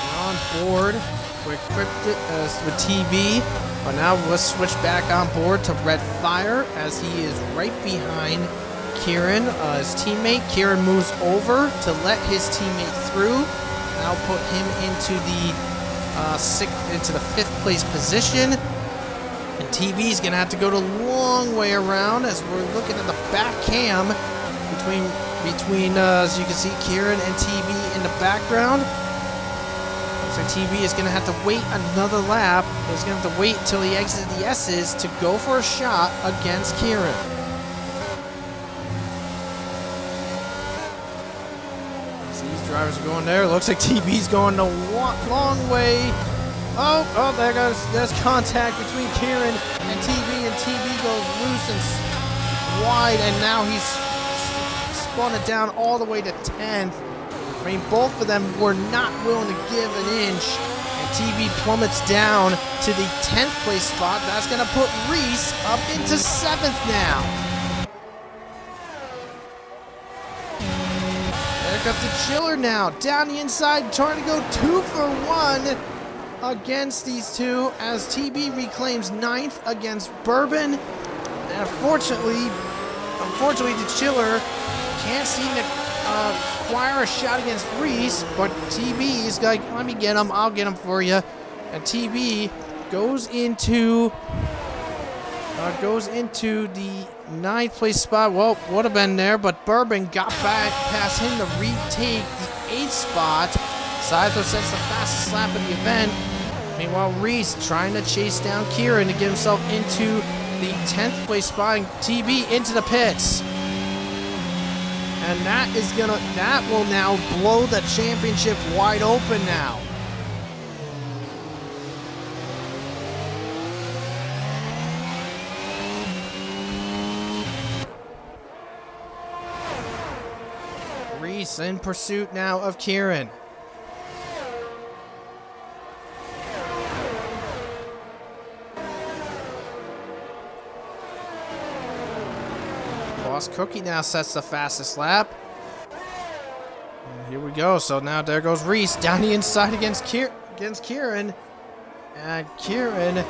We're on board with TB. But now let's switch back on board to Red Fire as he is right behind Kieran, his teammate. Kieran moves over to let his teammate through. Now put him into the 5th place position. And TB is going to have to go the long way around as we're looking at the back cam between as you can see, Kieran and TB in the background. So TB is going to have to wait another lap. He's going to have to wait until he exits the S's to go for a shot against Kieran. So these drivers are going there. Looks like TB's going the long way. Oh, there's contact between Kieran and TB goes loose and wide, and now he's spun it down all the way to 10th. I mean, both of them were not willing to give an inch. And TB plummets down to the 10th place spot. That's going to put Reese up into 7th now. There comes the Chiller now. Down the inside, trying to go 2 for 1 against these two as TB reclaims 9th against Bourbon. And unfortunately, the Chiller can't seem to acquire a shot against Reese, but TB is like, let me get him, I'll get him for you. And TB goes into the 9th place spot. Well, would have been there, but Bourbon got back past him to retake the 8th spot. Saito sets the fastest lap of the event. Meanwhile, Reese trying to chase down Kieran to get himself into the 10th place spot, and TB into the pits. And that will now blow the championship wide open now. Reese in pursuit now of Kieran. Boss Cookie now sets the fastest lap. And here we go. So now there goes Reese down the inside against Kieran. And Kieran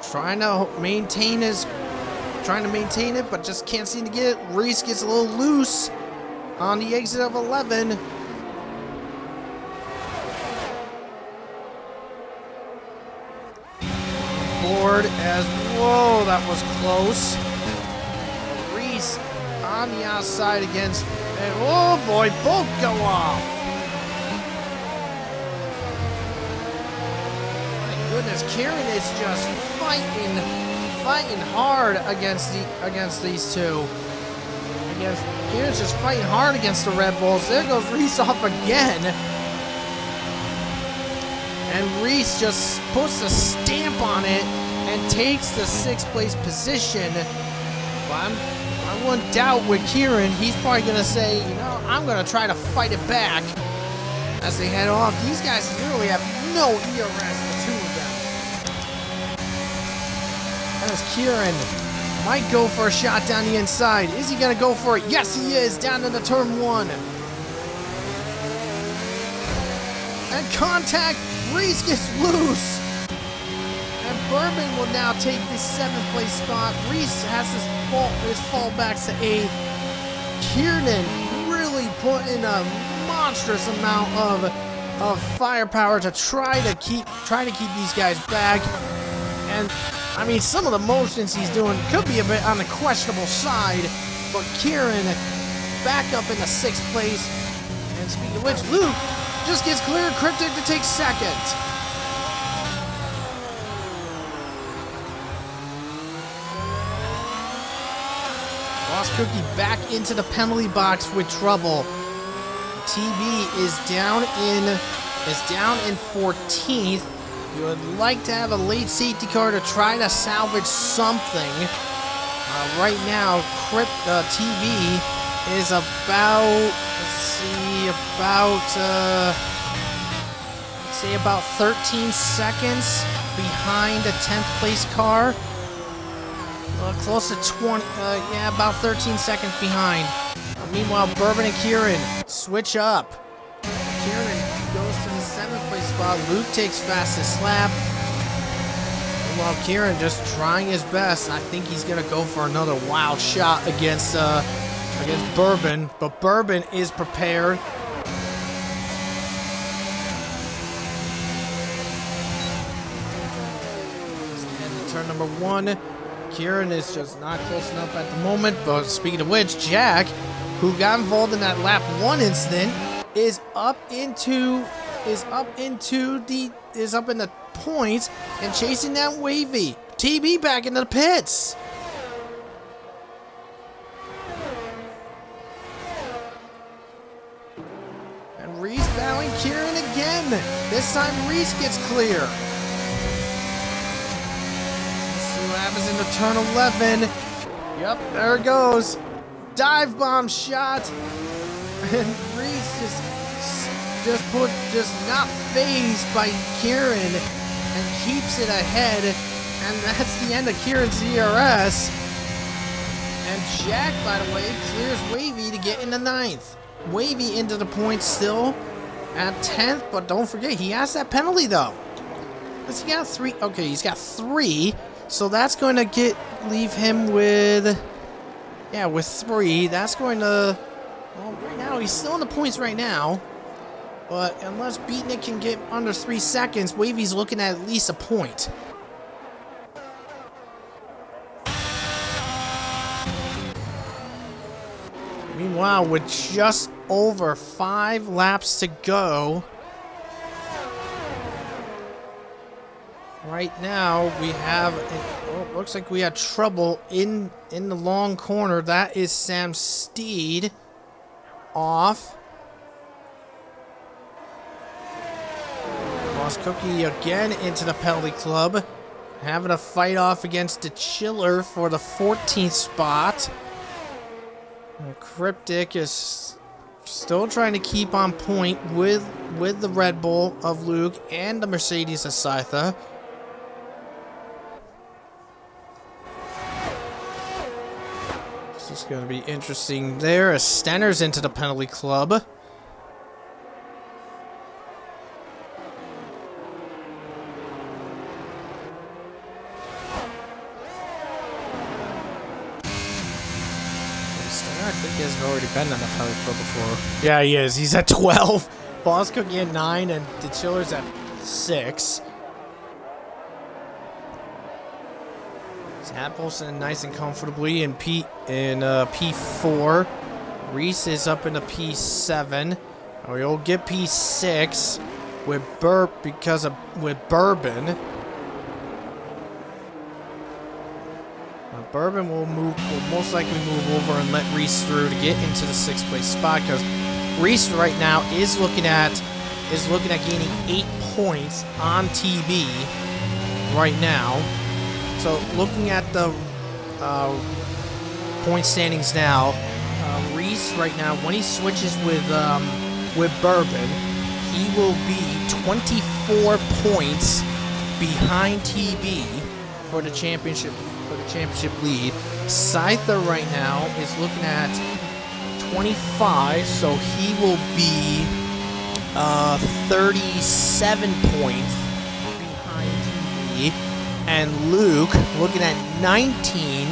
trying to maintain it, but just can't seem to get it. Reese gets a little loose on the exit of 11. Board as, whoa, that was close. Reese on the outside against, and oh boy, both go off. My goodness, Kieran is just fighting hard against these two. Kieran's just fighting hard against the Red Bulls. There goes Reese off again. And Reese just puts a stamp on it and takes the 6th place position. But I wouldn't doubt with Kieran, he's probably going to say, you know, I'm going to try to fight it back as they head off. These guys literally have no ERS, the two of them. As Kieran might go for a shot down the inside. Is he going to go for it? Yes, he is, down into turn 1. And contact, Reese gets loose. And Bourbon will now take the 7th place spot. Reese has his fallbacks to 8th. Kieran really put in a monstrous amount of firepower to try to keep these guys back. And I mean, some of the motions he's doing could be a bit on the questionable side, but Kieran back up in the 6th place. And speaking of which, Luke just gets clear and Cryptic to take 2nd. Boss Cookie back into the penalty box with trouble. TB is down in 14th. You would like to have a late safety car to try to salvage something. Right now, TB is about, about 13 seconds behind a 10th place car. Close to 20, about 13 seconds behind. Meanwhile, Bourbon and Kieran switch up. Kieran goes to the 7th place spot. Luke takes fastest lap. While Kieran just trying his best. I think he's going to go for another wild shot against Bourbon. But Bourbon is prepared. And turn number 1. Kieran is just not close enough at the moment. But speaking of which, Jack, who got involved in that lap 1 incident, is up in the points and chasing that Wavy. TB back into the pits. And Reese battling Kieran again. This time Reese gets clear. Let's see what happens into turn 11. Yep, there it goes. dive bomb shot. And Reese just not phased by Kieran and keeps it ahead. And that's the end of Kieran's DRS. And Jack, by the way, clears Wavy to get in the 9th. Wavy into the points still at 10th, but don't forget, he has that penalty, though. Because he got 3. Okay, he's got 3. So that's going to leave him with... Yeah, with 3. That's going to... Well, right now, he's still in the points right now. But unless Beatnik can get under 3 seconds, Wavy's looking at least a point. Meanwhile, with just over 5 laps to go, right now we have, looks like we had trouble in the long corner. That is Sam Steed off. Boss Cookie again into the penalty club, having a fight off against the Chiller for the 14th spot. Cryptic is still trying to keep on point with the Red Bull of Luke and the Mercedes of Scytha. This is going to be interesting there as Stenner's into the penalty club. I think he has already been on the penalty club before. Yeah, he is. He's at 12. Boss Cookie at 9, and the Chiller's at 6. Appleson nice and comfortably in P4. Reese is up in the P7. We'll get P6 with with Bourbon. Bourbon will most likely move over and let Reese through to get into the 6th place spot, because Reese right now is looking at gaining 8 points on TB right now. So looking at the point standings now, Reese right now, when he switches with Bourbon, he will be 24 points behind TB for the championship lead. Scyther right now is looking at 25, so he will be 37 points behind TB. And Luke, looking at 19,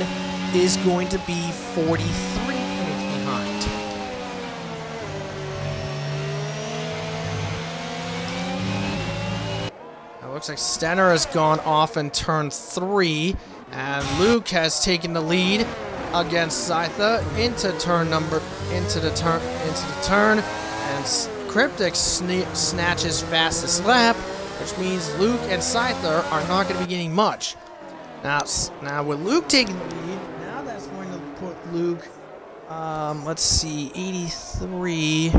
is going to be 43 points behind. It looks like Stenner has gone off in turn 3, and Luke has taken the lead against Scytha into the turn, and Cryptic snatches fastest lap, which means Luke and Scyther are not going to be getting much. Now with Luke taking the lead, now that's going to put Luke, let's see, 83.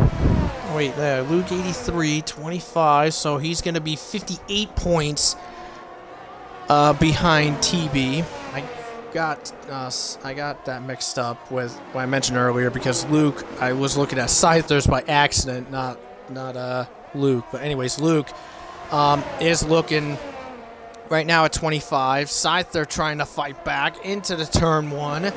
Wait, there, Luke 83, 25, so he's going to be 58 points behind TB. I got that mixed up with what I mentioned earlier, because Luke, I was looking at Scythers by accident, not Luke. But anyways, Luke is looking right now at 25. Scyther trying to fight back into the turn 1.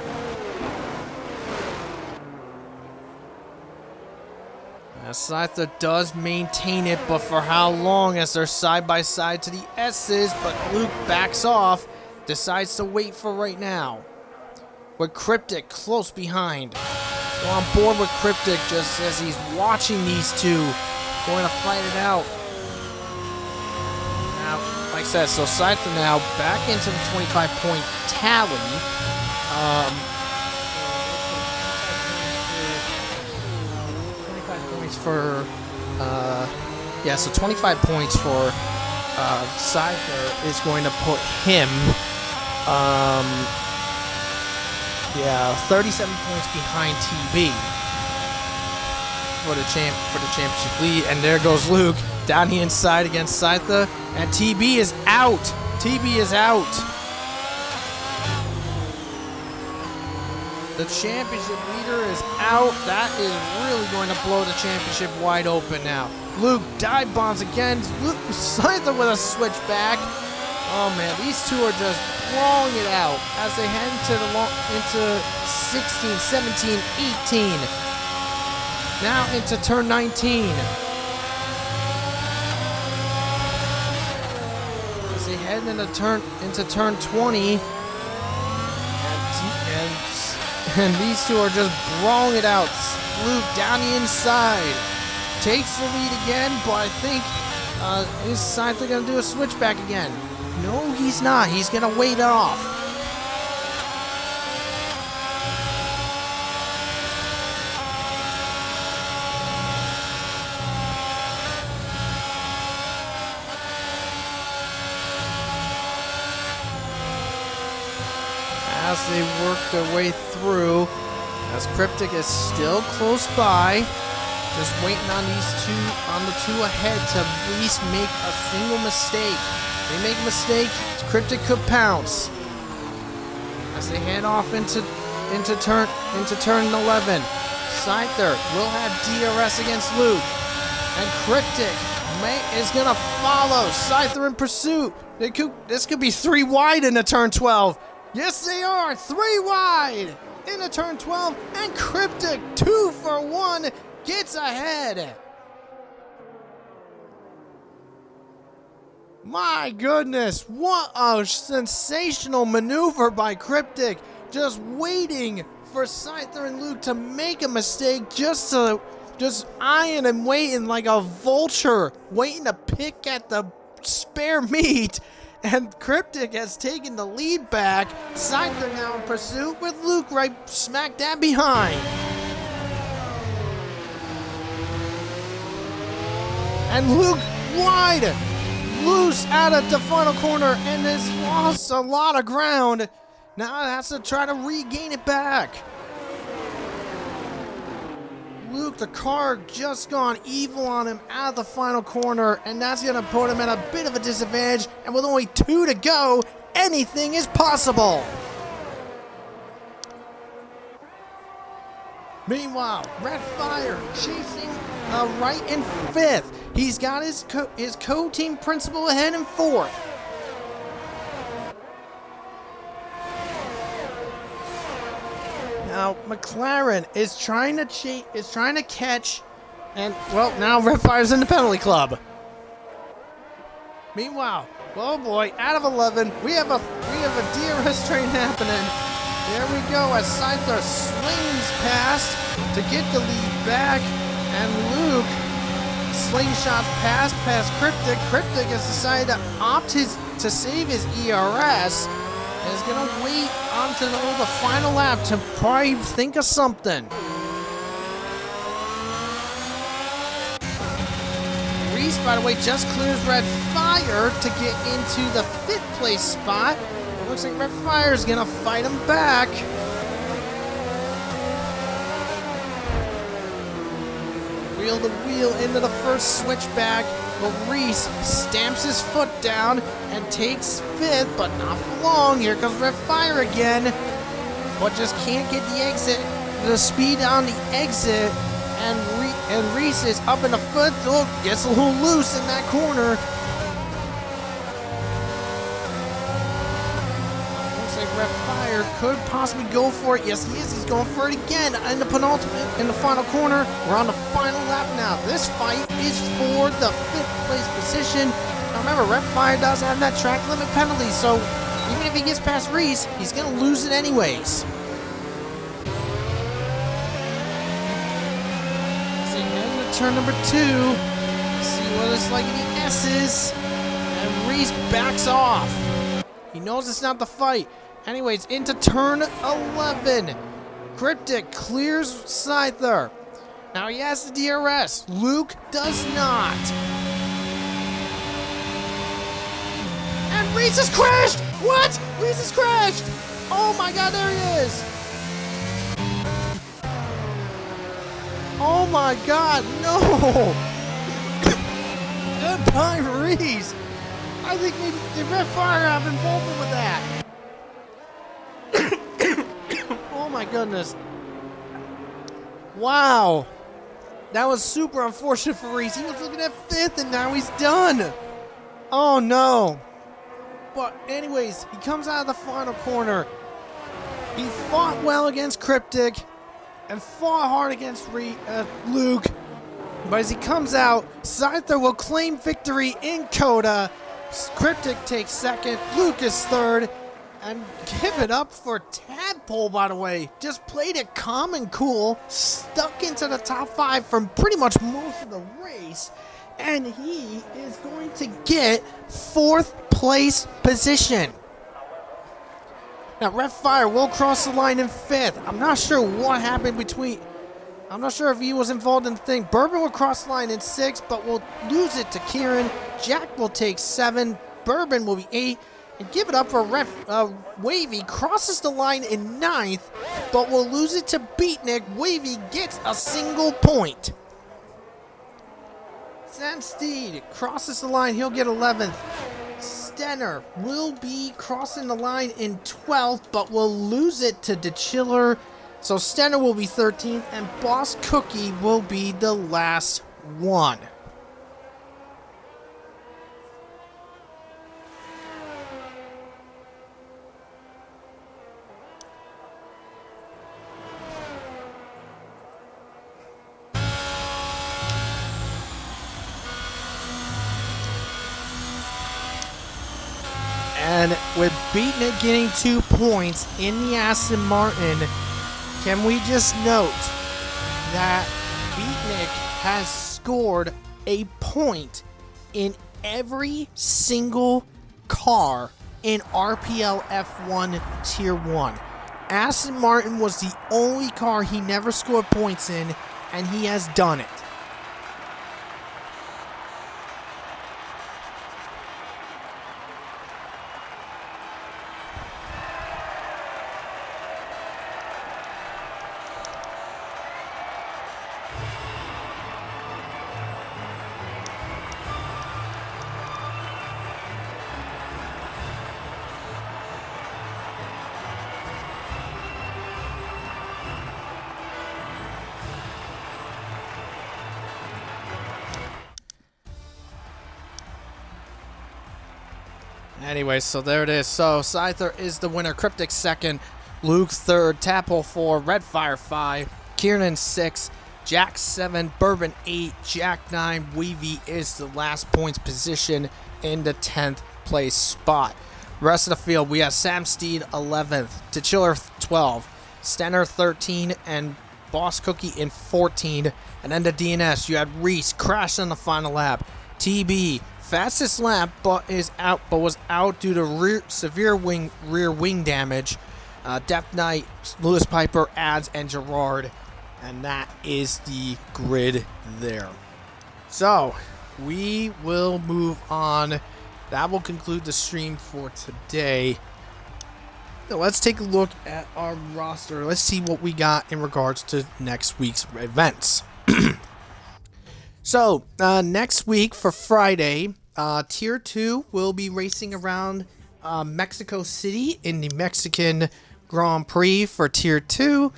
Scyther does maintain it, but for how long, as they're side by side to the S's, but Luke backs off, decides to wait for right now. With Cryptic close behind. So on board with Cryptic just as he's watching these two going to fight it out. Now, like I said, so Scyther now back into the 25-point tally. 25 points for, so 25 points for Scyther is going to put him, 37 points behind TB for the championship lead. And there goes Luke down the inside against Scyther, and TB is out. TB is out. The championship leader is out. That is really going to blow the championship wide open now. Luke dive bombs again. Luke Scyther with a switchback. Oh man, these two are just blowing it out as they head into 16, 17, 18. Now into turn 19. As they head into turn 20. And these two are just brawling it out. Luke down the inside. Takes the lead again, but I think is Scyther going to do a switchback again? No, he's not. He's going to wait off. As they work their way through, as Cryptic is still close by, just waiting on the two ahead to at least make a single mistake. They make a mistake, Cryptic could pounce. As they head off into turn 11, Scyther will have DRS against Luke, and Cryptic is gonna follow Scyther in pursuit. This could be 3 wide into turn 12. Yes, they are! 3 wide into turn 12, and Cryptic 2 for 1 gets ahead. My goodness, what a sensational maneuver by Cryptic. Just waiting for Scyther and Luke to make a mistake, just eyeing and waiting like a vulture, waiting to pick at the spare meat. And Cryptic has taken the lead back. Scyther now in pursuit with Luke right smack dab behind. And Luke wide, loose out of the final corner, and has lost a lot of ground. Now has to try to regain it back. Luke, the car just gone evil on him out of the final corner, and that's going to put him at a bit of a disadvantage, and with only 2 to go, anything is possible. Meanwhile, Red Fire chasing right in 5th. He's got his co-team principal ahead in 4th. Now McLaren is trying to catch, and well, now Red Fire's in the penalty club. Meanwhile, oh boy, out of 11, we have a DRS train happening. There we go as Scyther slings past to get the lead back, and Luke slingshots past Cryptic. Cryptic has decided to opt to save his ERS. Is going to wait onto the final lap to probably think of something. Reese, by the way, just clears Red Fire to get into the 5th place spot. It looks like Red Fire is going to fight him back. Wheel to wheel into the first switchback. But Reese stamps his foot down and takes 5th, but not for long. Here comes Red Fire again, but just can't get the speed on the exit, and Reese is up in the 5th. Oh, gets a little loose in that corner. Looks like Red Fire could possibly go for it. Yes, he is. He's going for it again in the final corner. We're on the final lap now. This fight is for the 5th place position. Now remember, Red Fire does have that track limit penalty, so even if he gets past Reese, he's going to lose it anyways. So heading to turn number 2. See what it's like in the S's. And Reese backs off. He knows it's not the fight. Anyways, into turn 11. Cryptic clears Scyther. Now he has the DRS. Luke does not. And Reese has crashed! What? Reese has crashed! Oh my god, there he is! Oh my god, no! Goodbye, Reese! I think maybe the Red Fire have involvement with that. Oh my my goodness. Wow. That was super unfortunate for Reese. He was looking at 5th and now he's done. Oh no. But anyways, he comes out of the final corner. He fought well against Cryptic and fought hard against Luke. But as he comes out, Scyther will claim victory in COTA. Cryptic takes 2nd, Luke is 3rd. And give it up for Tadpole, by the way. Just played it calm and cool. Stuck into the top 5 from pretty much most of the race. And he is going to get 4th place position. Now, Redfire will cross the line in 5th. I'm not sure what happened between... I'm not sure if he was involved in the thing. Bourbon will cross the line in 6th, but will lose it to Kieran. Jack will take 7. Bourbon will be 8. And give it up for Wavy. Crosses the line in 9th, but will lose it to Beatnik. Wavy gets a single point. Sam Steed crosses the line. He'll get 11th. Stenner will be crossing the line in 12th, but will lose it to DeChiller. So Stenner will be 13th, and Boss Cookie will be the last one. And with Beatnik getting 2 points in the Aston Martin, can we just note that Beatnik has scored a point in every single car in RPL F1 Tier 1. Aston Martin was the only car he never scored points in, and he has done it. Anyway, so there it is. So Scyther is the winner. Cryptic 2nd, Luke 3rd, Tapple 4, Redfire 5, Kieran 6, Jack 7, Bourbon 8, Jack 9. Wavy is the last points position in the 10th place spot. Rest of the field, we have Sam Steed 11th, DeChiller 12, Stenner 13, and Boss Cookie in 14. And then the DNS, you had Reese crash on the final lap. TB fastest lap, but was out due to severe rear wing damage. Death Knight, Lewis Piper, Ads, and Gerard, and that is the grid there. So we will move on. That will conclude the stream for today. Now let's take a look at our roster. Let's see what we got in regards to next week's events. So next week for Friday, Tier 2 will be racing around Mexico City in the Mexican Grand Prix for Tier 2.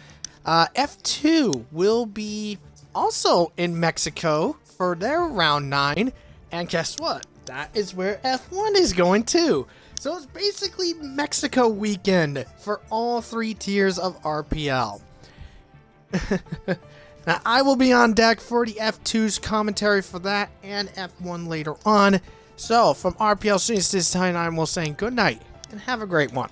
F2 will be also in Mexico for their round 9. And guess what? That is where F1 is going too. So it's basically Mexico weekend for all 3 tiers of RPL. Now, I will be on deck for the F2's commentary for that and F1 later on. So, from RPL Students this time, I will saying good night and have a great one.